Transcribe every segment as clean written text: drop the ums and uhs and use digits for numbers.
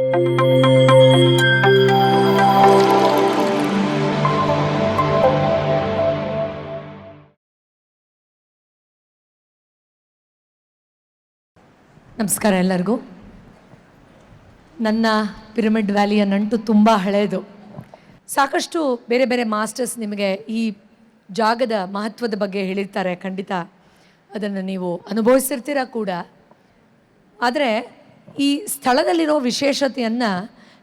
ನಮಸ್ಕಾರ ಎಲ್ಲರಿಗೂ. ನನ್ನ ಪಿರಮಿಡ್ ವ್ಯಾಲಿಯ ನಂಟು ತುಂಬ ಹಳೆಯದು. ಸಾಕಷ್ಟು ಬೇರೆ ಬೇರೆ ಮಾಸ್ಟರ್ಸ್ ನಿಮಗೆ ಈ ಜಾಗದ ಮಹತ್ವದ ಬಗ್ಗೆ ಹೇಳಿರ್ತಾರೆ. ಖಂಡಿತ ಅದನ್ನು ನೀವು ಅನುಭವಿಸಿರ್ತೀರ ಕೂಡ. ಆದರೆ ಈ ಸ್ಥಳದಲ್ಲಿರೋ ವಿಶೇಷತೆಯನ್ನು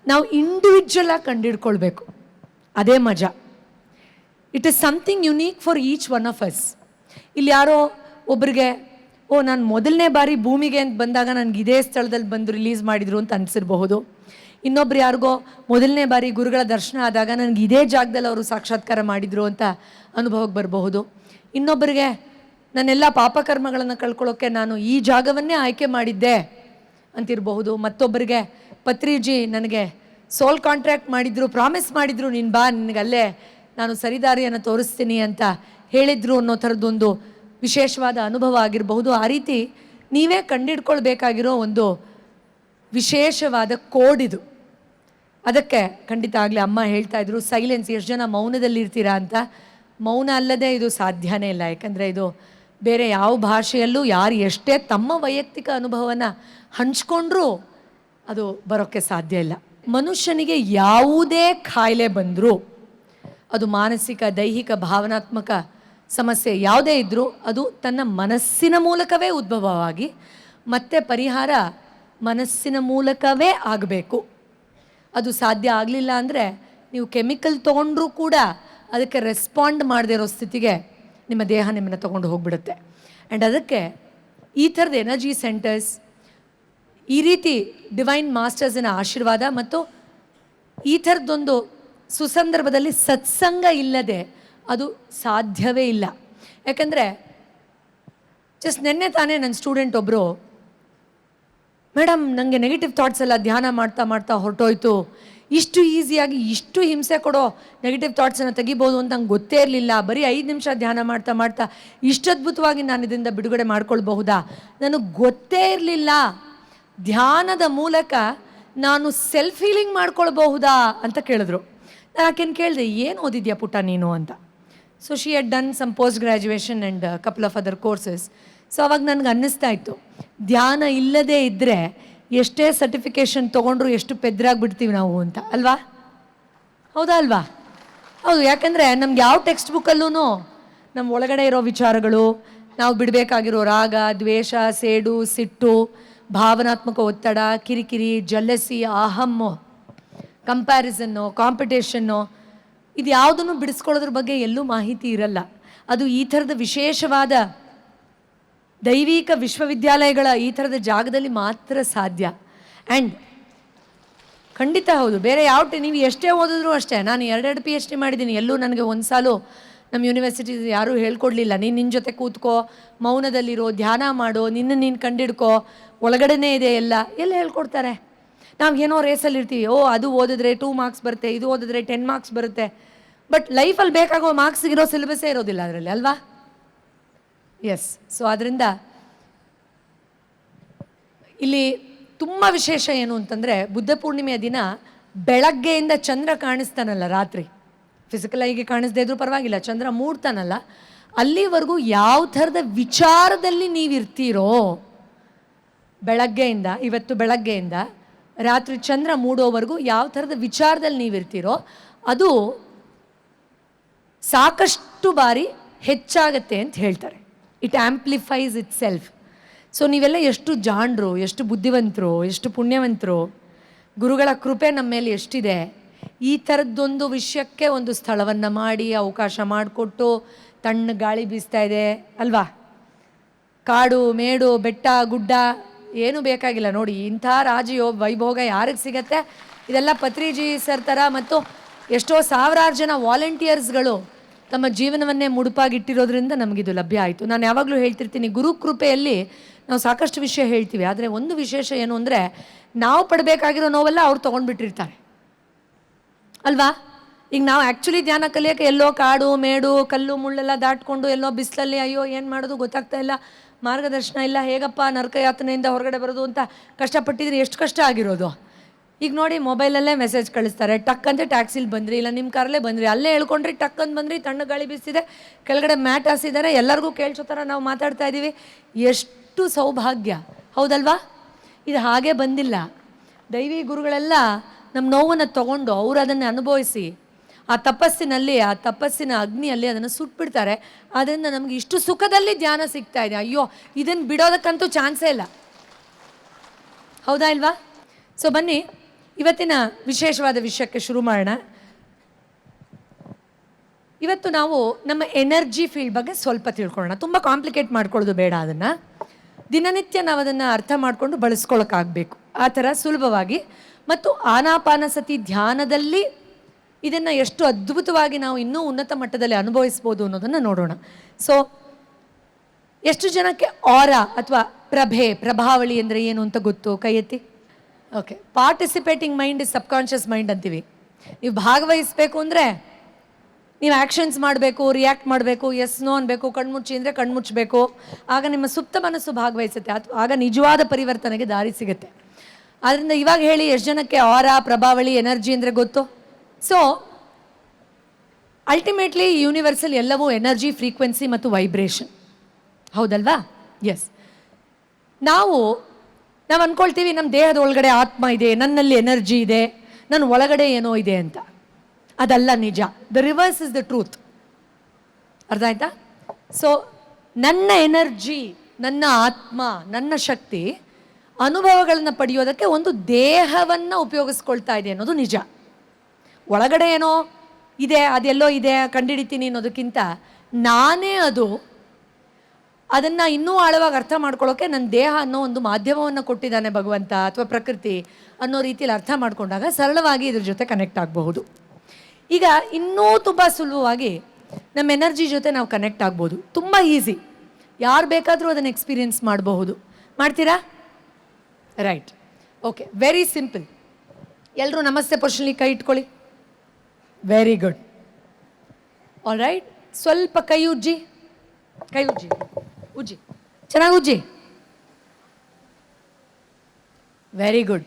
ನಾವು ಇಂಡಿವಿಜುವಲಾಗಿ ಕಂಡುಹಿಡ್ಕೊಳ್ಬೇಕು. ಅದೇ ಮಜಾ. It is something unique for each one of us. ಇಲ್ಲಿ ಯಾರೋ ಒಬ್ರಿಗೆ ನಾನು ಮೊದಲನೇ ಬಾರಿ ಭೂಮಿಗೆ ಅಂತ ಬಂದಾಗ ನನಗೆ ಇದೇ ಸ್ಥಳದಲ್ಲಿ ಬಂದು ರಿಲೀಸ್ ಮಾಡಿದರು ಅಂತ ಅನಿಸಿರಬಹುದು. ಇನ್ನೊಬ್ರು ಯಾರಿಗೋ ಮೊದಲನೇ ಬಾರಿ ಗುರುಗಳ ದರ್ಶನ ಆದಾಗ ನನಗೆ ಇದೇ ಜಾಗದಲ್ಲಿ ಅವರು ಸಾಕ್ಷಾತ್ಕಾರ ಮಾಡಿದರು ಅಂತ ಅನುಭವಕ್ಕೆ ಬರಬಹುದು. ಇನ್ನೊಬ್ಬರಿಗೆ ನನ್ನೆಲ್ಲ ಪಾಪಕರ್ಮಗಳನ್ನು ಕಳ್ಕೊಳ್ಳೋಕ್ಕೆ ನಾನು ಈ ಜಾಗವನ್ನೇ ಆಯ್ಕೆ ಮಾಡಿದ್ದೆ ಅಂತಿರಬಹುದು. ಮತ್ತೊಬ್ಬರಿಗೆ ಪತ್ರಿಜಿ ನನಗೆ ಸೋಲ್ ಕಾಂಟ್ರ್ಯಾಕ್ಟ್ ಮಾಡಿದ್ರು, ಪ್ರಾಮಿಸ್ ಮಾಡಿದ್ರು, ನೀನು ಬಾ, ನಿನಗಲ್ಲೇ ನಾನು ಸರಿದಾರಿಯನ್ನು ತೋರಿಸ್ತೀನಿ ಅಂತ ಹೇಳಿದ್ರು ಅನ್ನೋ ಥರದ್ದೊಂದು ವಿಶೇಷವಾದ ಅನುಭವ ಆಗಿರಬಹುದು. ಆ ರೀತಿ ನೀವೇ ಕಂಡಿಡ್ಕೊಳ್ಬೇಕಾಗಿರೋ ಒಂದು ವಿಶೇಷವಾದ ಕೋಡ್ ಇದು. ಅದಕ್ಕೆ ಖಂಡಿತ ಆಗಲೇ ಅಮ್ಮ ಹೇಳ್ತಾ ಇದ್ರು, ಸೈಲೆನ್ಸ್. ಎಷ್ಟು ಜನ ಮೌನದಲ್ಲಿರ್ತೀರಾ ಅಂತ. ಮೌನ ಅಲ್ಲದೆ ಇದು ಸಾಧ್ಯನೇ ಇಲ್ಲ. ಯಾಕಂದರೆ ಇದು ಬೇರೆ ಯಾವ ಭಾಷೆಯಲ್ಲೂ ಯಾರು ಎಷ್ಟೇ ತಮ್ಮ ವೈಯಕ್ತಿಕ ಅನುಭವನ ಹಂಚ್ಕೊಂಡ್ರೂ ಅದು ಬರೋಕ್ಕೆ ಸಾಧ್ಯ ಇಲ್ಲ. ಮನುಷ್ಯನಿಗೆ ಯಾವುದೇ ಕಾಯಿಲೆ ಬಂದರೂ, ಅದು ಮಾನಸಿಕ, ದೈಹಿಕ, ಭಾವನಾತ್ಮಕ ಸಮಸ್ಯೆ ಯಾವುದೇ ಇದ್ದರೂ ಅದು ತನ್ನ ಮನಸ್ಸಿನ ಮೂಲಕವೇ ಉದ್ಭವವಾಗಿ ಮತ್ತೆ ಪರಿಹಾರ ಮನಸ್ಸಿನ ಮೂಲಕವೇ ಆಗಬೇಕು. ಅದು ಸಾಧ್ಯ ಆಗಲಿಲ್ಲ ಅಂದರೆ ನೀವು ಕೆಮಿಕಲ್ ತೊಗೊಂಡ್ರೂ ಕೂಡ ಅದಕ್ಕೆ ರೆಸ್ಪಾಂಡ್ ಮಾಡದೇ ಇರೋ ಸ್ಥಿತಿಗೆ ನಿಮ್ಮ ದೇಹ ನಿಮ್ಮನ್ನು ತೊಗೊಂಡು ಹೋಗಿಬಿಡುತ್ತೆ. ಆ್ಯಂಡ್ ಅದಕ್ಕೆ ಈ ಥರದ ಎನರ್ಜಿ ಸೆಂಟರ್ಸ್, ಈ ರೀತಿ ಡಿವೈನ್ ಮಾಸ್ಟರ್ಸಿನ ಆಶೀರ್ವಾದ ಮತ್ತು ಈ ಥರದ್ದೊಂದು ಸುಸಂದರ್ಭದಲ್ಲಿ ಸತ್ಸಂಗ ಇಲ್ಲದೆ ಅದು ಸಾಧ್ಯವೇ ಇಲ್ಲ. ಯಾಕಂದರೆ ಜಸ್ಟ್ ನಿನ್ನೆ ತಾನೇ ನನ್ನ ಸ್ಟೂಡೆಂಟ್ ಒಬ್ಬರು, ಮೇಡಮ್ ನನಗೆ ನೆಗೆಟಿವ್ ಥಾಟ್ಸ್ ಎಲ್ಲ ಧ್ಯಾನ ಮಾಡ್ತಾ ಮಾಡ್ತಾ ಹೊರಟೋಯ್ತು, ಇಷ್ಟು ಈಸಿಯಾಗಿ ಇಷ್ಟು ಹಿಂಸೆ ಕೊಡೋ ನೆಗೆಟಿವ್ ಥಾಟ್ಸನ್ನು ತೆಗಿಬೋದು ಅಂತ ನಂಗೆ ಗೊತ್ತೇ ಇರಲಿಲ್ಲ, ಬರೀ 5 ನಿಮಿಷ ಧ್ಯಾನ ಮಾಡ್ತಾ ಮಾಡ್ತಾ ಇಷ್ಟು ಅದ್ಭುತವಾಗಿ ನಾನು ಇದರಿಂದ ಬಿಡುಗಡೆ ಮಾಡ್ಕೊಳ್ಬಹುದಾ, ನನಗೆ ಗೊತ್ತೇ ಇರಲಿಲ್ಲ, ಧ್ಯಾನದ ಮೂಲಕ ನಾನು ಸೆಲ್ಫ್ ಹೀಲಿಂಗ್ ಮಾಡ್ಕೊಳ್ಬಹುದಾ ಅಂತ ಕೇಳಿದ್ರು. ನಾನು ಆಕೆನ ಕೇಳಿದೆ, ಏನು ಓದಿದ್ಯಾ ಪುಟ್ಟ ನೀನು ಅಂತ. So she had done some post graduation and couple of other courses. So ಅವಾಗ ನನಗೆ ಅನ್ನಿಸ್ತಾ ಇತ್ತು, ಧ್ಯಾನ ಇಲ್ಲದೇ ಇದ್ದರೆ ಎಷ್ಟೇ ಸರ್ಟಿಫಿಕೇಷನ್ ತೊಗೊಂಡ್ರು ಎಷ್ಟು ಪೆದ್ರಾಗ್ಬಿಡ್ತೀವಿ ನಾವು ಅಂತ. ಅಲ್ವಾ? ಹೌದಾ ಅಲ್ವಾ? ಹೌದು. ಯಾಕಂದರೆ ನಮ್ಗೆ ಯಾವ ಟೆಕ್ಸ್ಟ್ ಬುಕ್ಕಲ್ಲೂ ನಮ್ಮ ಒಳಗಡೆ ಇರೋ ವಿಚಾರಗಳು, ನಾವು ಬಿಡಬೇಕಾಗಿರೋ ರಾಗ, ದ್ವೇಷ, ಸೇಡು, ಸಿಟ್ಟು, ಭಾವನಾತ್ಮಕ ಒತ್ತಡ, ಕಿರಿಕಿರಿ, ಜಲಸಿ, ಅಹಮ್ಮು, ಕಂಪ್ಯಾರಿಸನ್ನು, ಕಾಂಪಿಟೇಷನ್ನು, ಇದು ಯಾವುದನ್ನು ಬಿಡಿಸ್ಕೊಳ್ಳೋದ್ರ ಬಗ್ಗೆ ಎಲ್ಲೂ ಮಾಹಿತಿ ಇರಲ್ಲ. ಅದು ಈ ಥರದ ವಿಶೇಷವಾದ ದೈವಿಕ ವಿಶ್ವವಿದ್ಯಾಲಯಗಳ ಈ ಥರದ ಜಾಗದಲ್ಲಿ ಮಾತ್ರ ಸಾಧ್ಯ. ಆ್ಯಂಡ್ ಖಂಡಿತ ಹೌದು, ಬೇರೆ ಯಾವ ನೀವು ಎಷ್ಟೇ ಓದಿದ್ರು ಅಷ್ಟೇ. ನಾನು 2 PhD ಮಾಡಿದ್ದೀನಿ. ಎಲ್ಲೂ ನನಗೆ ಒಂದು ಸಾಲು ನಮ್ಮ ಯೂನಿವರ್ಸಿಟಿ ಯಾರೂ ಹೇಳ್ಕೊಡ್ಲಿಲ್ಲ, ನಿನ್ನ ಜೊತೆ ಕೂತ್ಕೋ, ಮೌನದಲ್ಲಿರೋ, ಧ್ಯಾನ ಮಾಡೋ, ನೀನು ಕಂಡಿಡ್ಕೋ, ಒಳಗಡೆನೇ ಇದೆ ಎಲ್ಲ ಹೇಳ್ಕೊಡ್ತಾರೆ. ನಾವು ಏನೋ ರೇಸಲ್ಲಿ ಇರ್ತೀವಿ, ಅದು ಓದಿದ್ರೆ 2 ಮಾರ್ಕ್ಸ್ ಬರುತ್ತೆ, ಇದು ಓದಿದ್ರೆ 10 ಮಾರ್ಕ್ಸ್ ಬರುತ್ತೆ. ಬಟ್ ಲೈಫಲ್ಲಿ ಬೇಕಾಗೋ ಮಾರ್ಕ್ಸ್ಗಿರೋ ಸಿಲೆಬಸ್ಸೇ ಇರೋದಿಲ್ಲ ಅದರಲ್ಲಿ, ಅಲ್ವಾ? ಎಸ್. ಸೊ ಆದ್ದರಿಂದ ಇಲ್ಲಿ ತುಂಬ ವಿಶೇಷ ಏನು ಅಂತಂದರೆ, ಬುದ್ಧ ಪೂರ್ಣಿಮೆಯ ದಿನ ಬೆಳಗ್ಗೆಯಿಂದ ಚಂದ್ರ ಕಾಣಿಸ್ತಾನಲ್ಲ, ರಾತ್ರಿ ಫಿಸಿಕಲಾಗಿ ಕಾಣಿಸ್ದೇ ಇದ್ರೂ ಪರವಾಗಿಲ್ಲ, ಚಂದ್ರ ಮೂಡ್ತಾನಲ್ಲ, ಅಲ್ಲಿವರೆಗೂ ಯಾವ ಥರದ ವಿಚಾರದಲ್ಲಿ ನೀವಿರ್ತೀರೋ, ಬೆಳಗ್ಗೆಯಿಂದ, ಇವತ್ತು ಬೆಳಗ್ಗೆಯಿಂದ ರಾತ್ರಿ ಚಂದ್ರ ಮೂಡೋವರೆಗೂ ಯಾವ ಥರದ ವಿಚಾರದಲ್ಲಿ ನೀವಿರ್ತೀರೋ ಅದು ಸಾಕಷ್ಟು ಬಾರಿ ಹೆಚ್ಚಾಗತ್ತೆ ಅಂತ ಹೇಳ್ತಾರೆ. It amplifies itself. So ನೀವೆಲ್ಲ ಎಷ್ಟು ಜಾಣರು, ಎಷ್ಟು ಬುದ್ಧಿವಂತರು, ಎಷ್ಟು ಪುಣ್ಯವಂತರು, ಗುರುಗಳ ಕೃಪೆ ನಮ್ಮ ಮೇಲೆ ಎಷ್ಟಿದೆ. ಈ ಥರದ್ದೊಂದು ವಿಷಯಕ್ಕೆ ಒಂದು ಸ್ಥಳವನ್ನು ಮಾಡಿ ಅವಕಾಶ ಮಾಡಿಕೊಟ್ಟು, ತಣ್ಣ ಗಾಳಿ ಬೀಸ್ತಾ ಇದೆ ಅಲ್ವಾ, ಕಾಡು ಮೇಡು ಬೆಟ್ಟ ಗುಡ್ಡ ಏನೂ ಬೇಕಾಗಿಲ್ಲ ನೋಡಿ. ಇಂಥ ವೈಭೋಗ ಯಾರಿಗೆ ಸಿಗತ್ತೆ? ಇದೆಲ್ಲ ಪತ್ರಿಜಿ ಸರ್ ಥರ ಮತ್ತು ಎಷ್ಟೋ ಸಾವಿರಾರು ಜನ ವಾಲಂಟಿಯರ್ಸ್ಗಳು ತಮ್ಮ ಜೀವನವನ್ನೇ ಮುಡುಪಾಗಿಟ್ಟಿರೋದ್ರಿಂದ ನಮಗಿದು ಲಭ್ಯ ಆಯಿತು. ನಾನು ಯಾವಾಗಲೂ ಹೇಳ್ತಿರ್ತೀನಿ, ಗುರು ಕೃಪೆಯಲ್ಲಿ ನಾವು ಸಾಕಷ್ಟು ವಿಷಯ ಹೇಳ್ತೀವಿ, ಆದರೆ ಒಂದು ವಿಶೇಷ ಏನು ಅಂದರೆ, ನಾವು ಪಡಬೇಕಾಗಿರೋ ನೋವೆಲ್ಲ ಅವ್ರು ತೊಗೊಂಡ್ಬಿಟ್ಟಿರ್ತಾರೆ ಅಲ್ವಾ. ಈಗ ನಾವು ಆ್ಯಕ್ಚುಲಿ ಧ್ಯಾನ ಕಲಿಯೋಕ್ಕೆ ಎಲ್ಲೋ ಕಾಡು ಮೇಡು ಕಲ್ಲು ಮುಳ್ಳೆಲ್ಲ ದಾಟ್ಕೊಂಡು ಎಲ್ಲೋ ಬಿಸಿಲಲ್ಲಿ ಅಯ್ಯೋ ಏನು ಮಾಡೋದು ಗೊತ್ತಾಗ್ತಾ ಇಲ್ಲ, ಮಾರ್ಗದರ್ಶನ ಇಲ್ಲ, ಹೇಗಪ್ಪ ನರಕಯಾತನೆಯಿಂದ ಹೊರಗಡೆ ಬರೋದು ಅಂತ ಕಷ್ಟಪಟ್ಟಿದ್ರೆ ಎಷ್ಟು ಕಷ್ಟ ಆಗಿರೋದು. ಈಗ ನೋಡಿ ಮೊಬೈಲಲ್ಲೇ ಮೆಸೇಜ್ ಕಳಿಸ್ತಾರೆ, ಟಕ್ ಅಂತ ಟ್ಯಾಕ್ಸಿಲಿ ಬಂದ್ರಿ, ಇಲ್ಲ ನಿಮ್ಮ ಕಾರಲ್ಲೇ ಬಂದ್ರಿ, ಅಲ್ಲೇ ಹೇಳ್ಕೊಂಡ್ರಿ, ಟಕ್ ಅಂತ ಬಂದ್ರಿ, ತಣ್ಣ ಗಾಳಿ ಬೀಸಿದೆ, ಕೆಳಗಡೆ ಮ್ಯಾಟ್ ಹಾಸಿದ್ದಾರೆ, ಎಲ್ಲರಿಗೂ ಕೇಳಿಸೋ ಥರ ನಾವು ಮಾತಾಡ್ತಾ ಇದ್ದೀವಿ. ಎಷ್ಟು ಸೌಭಾಗ್ಯ, ಹೌದಲ್ವಾ? ಇದು ಹಾಗೆ ಬಂದಿಲ್ಲ. ದೈವಿ ಗುರುಗಳೆಲ್ಲ ನಮ್ಮ ನೋವನ್ನು ತಗೊಂಡು ಅವರು ಅದನ್ನು ಅನುಭವಿಸಿ ಆ ತಪಸ್ಸಿನ ಅಗ್ನಿಯಲ್ಲಿ ಅದನ್ನು ಸುಟ್ಬಿಡ್ತಾರೆ. ಅದರಿಂದ ನಮಗೆ ಇಷ್ಟು ಸುಖದಲ್ಲಿ ಧ್ಯಾನ ಸಿಗ್ತಾ ಇದೆ. ಅಯ್ಯೋ, ಇದನ್ನು ಬಿಡೋದಕ್ಕಂತೂ ಚಾನ್ಸೇ ಇಲ್ಲ, ಹೌದಾ ಇಲ್ವಾ? ಸೊ ಬನ್ನಿ ಇವತ್ತಿನ ವಿಶೇಷವಾದ ವಿಷಯಕ್ಕೆ ಶುರು ಮಾಡೋಣ. ಇವತ್ತು ನಾವು ನಮ್ಮ ಎನರ್ಜಿ ಫೀಲ್ಡ್ ಬಗ್ಗೆ ಸ್ವಲ್ಪ ತಿಳ್ಕೊಳ್ಳೋಣ. ತುಂಬ ಕಾಂಪ್ಲಿಕೇಟ್ ಮಾಡ್ಕೊಳ್ಳೋದು ಬೇಡ. ಅದನ್ನು ದಿನನಿತ್ಯ ನಾವು ಅದನ್ನು ಅರ್ಥ ಮಾಡಿಕೊಂಡು ಬಳಸ್ಕೊಳ್ಳೋಕ್ಕಾಗಬೇಕು. ಆ ಥರ ಸುಲಭವಾಗಿ ಮತ್ತು ಆನಾಪಾನಸತಿ ಧ್ಯಾನದಲ್ಲಿ ಇದನ್ನು ಎಷ್ಟು ಅದ್ಭುತವಾಗಿ ನಾವು ಇನ್ನೂ ಉನ್ನತ ಮಟ್ಟದಲ್ಲಿ ಅನುಭವಿಸ್ಬೋದು ಅನ್ನೋದನ್ನು ನೋಡೋಣ. ಸೊ ಎಷ್ಟು ಜನಕ್ಕೆ ಆರಾ ಅಥವಾ ಪ್ರಭಾವಳಿ ಅಂದರೆ ಏನು ಅಂತ ಗೊತ್ತು? ಕೈ ಎತ್ತಿ. Okay, participating mind is subconscious mind ಅಂತೀವಿ. ನೀವು ಭಾಗವಹಿಸಬೇಕು ಅಂದರೆ ನೀವು ಆ್ಯಕ್ಷನ್ಸ್ ಮಾಡಬೇಕು, ರಿಯಾಕ್ಟ್ ಮಾಡಬೇಕು, ಎಸ್ ನೋ ಅನ್ಬೇಕು, ಕಣ್ಮುಚ್ಚಿ ಅಂದರೆ ಕಣ್ಮುಚ್ಚಬೇಕು. ಆಗ ನಿಮ್ಮ ಸುಪ್ತ ಮನಸ್ಸು ಭಾಗವಹಿಸುತ್ತೆ, ಅಥವಾ ಆಗ ನಿಜವಾದ ಪರಿವರ್ತನೆಗೆ ದಾರಿ ಸಿಗುತ್ತೆ. ಆದ್ದರಿಂದ ಇವಾಗ ಹೇಳಿ, ಎಷ್ಟು ಜನಕ್ಕೆ ಆರಾ, ಪ್ರಭಾವಳಿ, ಎನರ್ಜಿ ಅಂದರೆ ಗೊತ್ತು? ಸೊ ಅಲ್ಟಿಮೇಟ್ಲಿ ಯೂನಿವರ್ಸಲ್ ಎಲ್ಲವೂ ಎನರ್ಜಿ, ಫ್ರೀಕ್ವೆನ್ಸಿ ಮತ್ತು ವೈಬ್ರೇಷನ್, ಹೌದಲ್ವಾ? ಎಸ್. ನಾವು ಅಂದ್ಕೊಳ್ತೀವಿ ನಮ್ಮ ದೇಹದ ಒಳಗಡೆ ಆತ್ಮ ಇದೆ, ನನ್ನಲ್ಲಿ ಎನರ್ಜಿ ಇದೆ, ನನ್ನ ಒಳಗಡೆ ಏನೋ ಇದೆ ಅಂತ. ಅದಲ್ಲ ನಿಜ. The reverse is the truth. ಅರ್ಥ ಆಯ್ತಾ? ಸೊ ನನ್ನ ಎನರ್ಜಿ, ನನ್ನ ಆತ್ಮ, ನನ್ನ ಶಕ್ತಿ ಅನುಭವಗಳನ್ನು ಪಡೆಯೋದಕ್ಕೆ ಒಂದು ದೇಹವನ್ನು ಉಪಯೋಗಿಸ್ಕೊಳ್ತಾ ಇದೆ ಅನ್ನೋದು ನಿಜ. ಒಳಗಡೆ ಏನೋ ಇದೆ, ಅದೆಲ್ಲೋ ಇದೆ, ಕಂಡುಹಿಡಿತೀನಿ ಅನ್ನೋದಕ್ಕಿಂತ ನಾನೇ ಅದು. ಅದನ್ನು ಇನ್ನೂ ಆಳವಾಗಿ ಅರ್ಥ ಮಾಡ್ಕೊಳ್ಳೋಕ್ಕೆ ನನ್ನ ದೇಹ ಅನ್ನೋ ಒಂದು ಮಾಧ್ಯಮವನ್ನು ಕೊಟ್ಟಿದ್ದಾನೆ ಭಗವಂತ ಅಥವಾ ಪ್ರಕೃತಿ ಅನ್ನೋ ರೀತಿಯಲ್ಲಿ ಅರ್ಥ ಮಾಡಿಕೊಂಡಾಗ ಸರಳವಾಗಿ ಇದ್ರ ಜೊತೆ ಕನೆಕ್ಟ್ ಆಗಬಹುದು. ಈಗ ಇನ್ನೂ ತುಂಬ ಸುಲಭವಾಗಿ ನಮ್ಮ ಎನರ್ಜಿ ಜೊತೆ ನಾವು ಕನೆಕ್ಟ್ ಆಗ್ಬೋದು. ತುಂಬ ಈಸಿ, ಯಾರು ಬೇಕಾದರೂ ಅದನ್ನು ಎಕ್ಸ್ಪೀರಿಯನ್ಸ್ ಮಾಡಬಹುದು. ಮಾಡ್ತೀರಾ? ರೈಟ್. Okay, very simple. ಎಲ್ಲರೂ ನಮಸ್ತೆ ಪೊಸಿಷನ್ಲಿ ಕೈ ಇಟ್ಕೊಳ್ಳಿ. Very good. All right. ಸ್ವಲ್ಪ ಕೈ ಉಜ್ಜಿ, ಉಜ್ಜಿ, ಚೆನ್ನಾಗಿ ಉಜ್ಜಿ. Very good.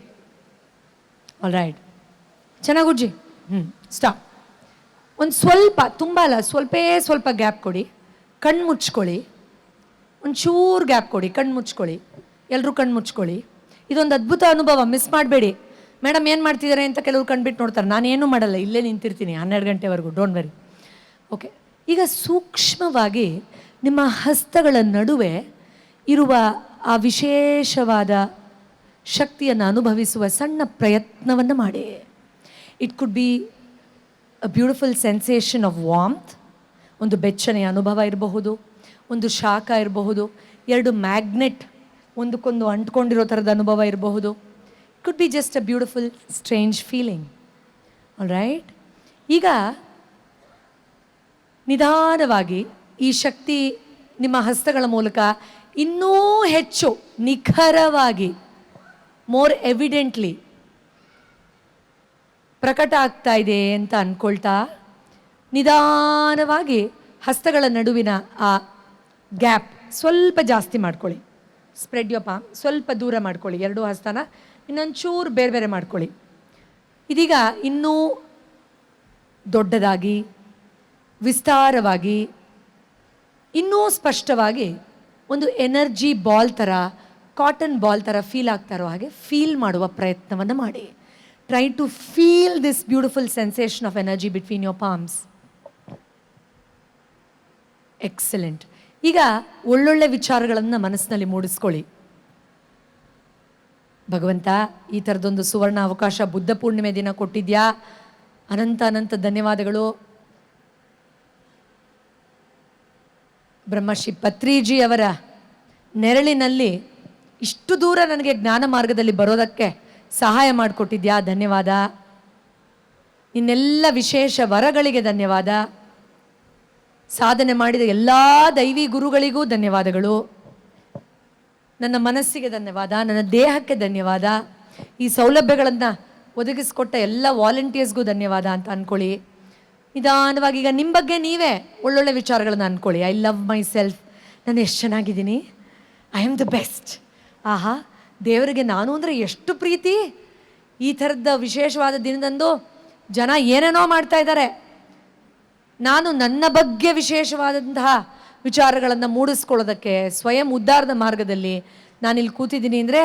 ಆಲ್ ರೈಟ್, ಚೆನ್ನಾಗಿ ಉಜ್ಜಿ. ಸ್ಟಾಪ್. ಒಂದು ಸ್ವಲ್ಪ, ತುಂಬ ಅಲ್ಲ, ಸ್ವಲ್ಪ ಗ್ಯಾಪ್ ಕೊಡಿ. ಕಣ್ಣು ಮುಚ್ಕೊಳ್ಳಿ. ಒಂಚೂರು ಗ್ಯಾಪ್ ಕೊಡಿ, ಕಣ್ಣು ಮುಚ್ಕೊಳ್ಳಿ. ಎಲ್ಲರೂ ಕಣ್ಣು ಮುಚ್ಕೊಳ್ಳಿ. ಇದೊಂದು ಅದ್ಭುತ ಅನುಭವ, ಮಿಸ್ ಮಾಡಬೇಡಿ. ಮೇಡಮ್ ಏನು ಮಾಡ್ತಿದ್ದಾರೆ ಅಂತ ಕೆಲವರು ಕಣ್ಬಿಟ್ಟು ನೋಡ್ತಾರೆ. ನಾನೇನು ಮಾಡಲ್ಲ, ಇಲ್ಲೇ ನಿಂತಿರ್ತೀನಿ 12 ಗಂಟೆವರೆಗೂ, ಡೋಂಟ್ ವೆರಿ. ಓಕೆ, ಈಗ ಸೂಕ್ಷ್ಮವಾಗಿ ನಿಮ್ಮ ಹಸ್ತಗಳ ನಡುವೆ ಇರುವ ಆ ವಿಶೇಷವಾದ ಶಕ್ತಿಯನ್ನು ಅನುಭವಿಸುವ ಸಣ್ಣ ಪ್ರಯತ್ನವನ್ನು ಮಾಡಿ. It could be a beautiful sensation of ವಾರ್ಮ್ತ್, ಒಂದು ಬೆಚ್ಚನೆಯ ಅನುಭವ ಇರಬಹುದು, ಒಂದು ಶಾಖ ಇರಬಹುದು, 2 ಮ್ಯಾಗ್ನೆಟ್ ಒಂದಕ್ಕೊಂದು ಅಂಟ್ಕೊಂಡಿರೋ ಥರದ ಅನುಭವ ಇರಬಹುದು. It could be just a beautiful strange feeling. All right. ಈಗ ನಿಧಾನವಾಗಿ ಈ ಶಕ್ತಿ ನಿಮ್ಮ ಹಸ್ತಗಳ ಮೂಲಕ ಇನ್ನೂ ಹೆಚ್ಚು ನಿಖರವಾಗಿ, ಮೋರ್ ಎವಿಡೆಂಟ್ಲಿ ಪ್ರಕಟ ಆಗ್ತಾ ಇದೆ ಅಂತ ಅಂದ್ಕೊಳ್ತಾ ನಿಧಾನವಾಗಿ ಹಸ್ತಗಳ ನಡುವಿನ ಆ ಗ್ಯಾಪ್ ಸ್ವಲ್ಪ ಜಾಸ್ತಿ ಮಾಡ್ಕೊಳ್ಳಿ. ಸ್ಪ್ರೆಡ್ ಯೋರ್ ಪಾಮ್, ಸ್ವಲ್ಪ ದೂರ ಮಾಡ್ಕೊಳ್ಳಿ. 2 ಹಸ್ತನ ಇನ್ನೊಂಚೂರು ಬೇರೆ ಬೇರೆ ಮಾಡ್ಕೊಳ್ಳಿ. ಇದೀಗ ಇನ್ನೂ ದೊಡ್ಡದಾಗಿ, ವಿಸ್ತಾರವಾಗಿ, ಇನ್ನೂ ಸ್ಪಷ್ಟವಾಗಿ ಒಂದು ಎನರ್ಜಿ ಬಾಲ್ ಥರ, ಕಾಟನ್ ಬಾಲ್ ಥರ ಫೀಲ್ ಆಗ್ತಾ ಇರೋ ಹಾಗೆ ಫೀಲ್ ಮಾಡುವ ಪ್ರಯತ್ನವನ್ನು ಮಾಡಿ. Try to feel this beautiful sensation of energy between your palms. Excellent. ಈಗ ಒಳ್ಳೊಳ್ಳೆ ವಿಚಾರಗಳನ್ನು ಮನಸ್ಸಿನಲ್ಲಿ ಮೂಡಿಸ್ಕೊಳ್ಳಿ. ಭಗವಂತ, ಈ ಥರದೊಂದು ಸುವರ್ಣ ಅವಕಾಶ ಬುದ್ಧ ಪೂರ್ಣಿಮೆ ದಿನ ಕೊಟ್ಟಿದ್ಯಾ, ಅನಂತ ಧನ್ಯವಾದಗಳು. ಬ್ರಹ್ಮಶ್ರೀ ಪತ್ರಿಜಿ ಅವರ ನೆರಳಿನಲ್ಲಿ ಇಷ್ಟು ದೂರ ನನಗೆ ಜ್ಞಾನ ಮಾರ್ಗದಲ್ಲಿ ಬರೋದಕ್ಕೆ ಸಹಾಯ ಮಾಡಿಕೊಟ್ಟಿದ್ಯಾ, ಧನ್ಯವಾದ. ಇನ್ನೆಲ್ಲ ವಿಶೇಷ ವರಗಳಿಗೆ ಧನ್ಯವಾದ. ಸಾಧನೆ ಮಾಡಿದ ಎಲ್ಲ ದೈವಿ ಗುರುಗಳಿಗೂ ಧನ್ಯವಾದಗಳು. ನನ್ನ ಮನಸ್ಸಿಗೆ ಧನ್ಯವಾದ, ನನ್ನ ದೇಹಕ್ಕೆ ಧನ್ಯವಾದ. ಈ ಸೌಲಭ್ಯಗಳನ್ನು ಒದಗಿಸ್ಕೊಟ್ಟ ಎಲ್ಲ ವಾಲಂಟಿಯರ್ಸ್ಗೂ ಧನ್ಯವಾದ ಅಂತ ಅಂದ್ಕೊಳ್ಳಿ. ನಿಧಾನವಾಗಿ ಈಗ ನಿಮ್ಮ ಬಗ್ಗೆ ನೀವೇ ಒಳ್ಳೊಳ್ಳೆ ವಿಚಾರಗಳನ್ನು ಅಂದ್ಕೊಳ್ಳಿ. ಐ ಲವ್ ಮೈ ಸೆಲ್ಫ್, ನಾನು ಎಷ್ಟು ಚೆನ್ನಾಗಿದ್ದೀನಿ, ಐ ಆಮ್ ದ ಬೆಸ್ಟ್. ಆಹಾ, ದೇವರಿಗೆ ನಾನು ಅಂದರೆ ಎಷ್ಟು ಪ್ರೀತಿ, ಈ ಥರದ ವಿಶೇಷವಾದ ದಿನದಂದು ಜನ ಏನೇನೋ ಮಾಡ್ತಾ ಇದ್ದಾರೆ. ನಾನು ನನ್ನ ಬಗ್ಗೆ ವಿಶೇಷವಾದಂತಹ ವಿಚಾರಗಳನ್ನು ಮೂಡಿಸ್ಕೊಳ್ಳೋದಕ್ಕೆ ಸ್ವಯಂ ಉದ್ಧಾರದ ಮಾರ್ಗದಲ್ಲಿ ನಾನಿಲ್ಲಿ ಕೂತಿದ್ದೀನಿ ಅಂದರೆ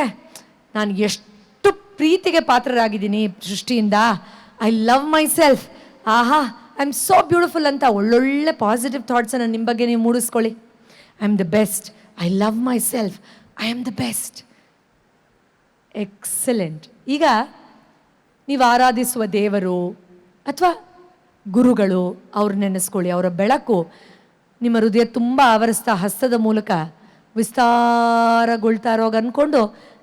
ನಾನು ಎಷ್ಟು ಪ್ರೀತಿಗೆ ಪಾತ್ರರಾಗಿದ್ದೀನಿ ಸೃಷ್ಟಿಯಿಂದ. I love myself. ಆಹಾ, ಐ ಆಮ್ ಸೋ ಬ್ಯೂಟಿಫುಲ್ ಅಂತ ಒಳ್ಳೊಳ್ಳೆ ಪಾಸಿಟಿವ್ ಥಾಟ್ಸನ್ನು ನಿಮ್ಮ ಬಗ್ಗೆ ನೀವು ಮೂಡಿಸ್ಕೊಳ್ಳಿ. I am the best. I love myself. I am the best. Excellent. ಈಗ ನೀವು ಆರಾಧಿಸುವ ದೇವರು ಅಥವಾ ಗುರುಗಳು ಅವ್ರು ನೆನೆಸ್ಕೊಳ್ಳಿ. ಅವರ ಬೆಳಕು ನಿಮ್ಮ ಹೃದಯ ತುಂಬ ಆವರಿಸ್ತಾ ಹಸ್ತದ ಮೂಲಕ ವಿಸ್ತಾರಗೊಳ್ತಾ ಇರೋವಾಗ ಅಂದ್ಕೊಂಡು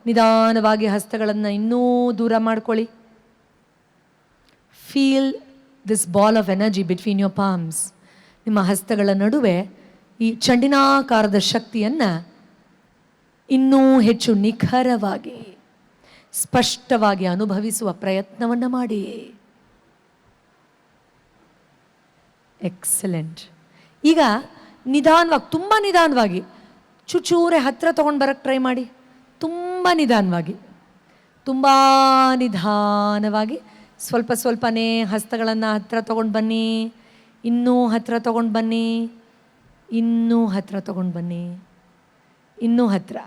ನಿಧಾನವಾಗಿ ಹಸ್ತಗಳನ್ನು ಇನ್ನೂ ದೂರ ಮಾಡ್ಕೊಳ್ಳಿ. Feel this ball of energy between your palms. ನಿಮ್ಮ ಹಸ್ತಗಳ ನಡುವೆ ಈ ಚಂಡಿನಾಕಾರದ ಶಕ್ತಿಯನ್ನು ಇನ್ನೂ ಹೆಚ್ಚು ನಿಖರವಾಗಿ ಸ್ಪಷ್ಟವಾಗಿ ಅನುಭವಿಸುವ ಪ್ರಯತ್ನವನ್ನು ಮಾಡಿ. ಎಕ್ಸಲೆಂಟ್. ಈಗ ನಿಧಾನವಾಗಿ, ತುಂಬ ನಿಧಾನವಾಗಿ ಚೂರೇ ಹತ್ತಿರ ತೊಗೊಂಡು ಬರೋಕ್ಕೆ ಟ್ರೈ ಮಾಡಿ. ತುಂಬ ನಿಧಾನವಾಗಿ, ತುಂಬ ನಿಧಾನವಾಗಿ ಸ್ವಲ್ಪ ಸ್ವಲ್ಪನೇ ಹಸ್ತಗಳನ್ನು ಹತ್ತಿರ ತೊಗೊಂಡು ಬನ್ನಿ. ಇನ್ನೂ ಹತ್ತಿರ ತೊಗೊಂಡು ಬನ್ನಿ. ಇನ್ನೂ ಹತ್ತಿರ ತೊಗೊಂಡು ಬನ್ನಿ. ಇನ್ನೂ ಹತ್ತಿರ.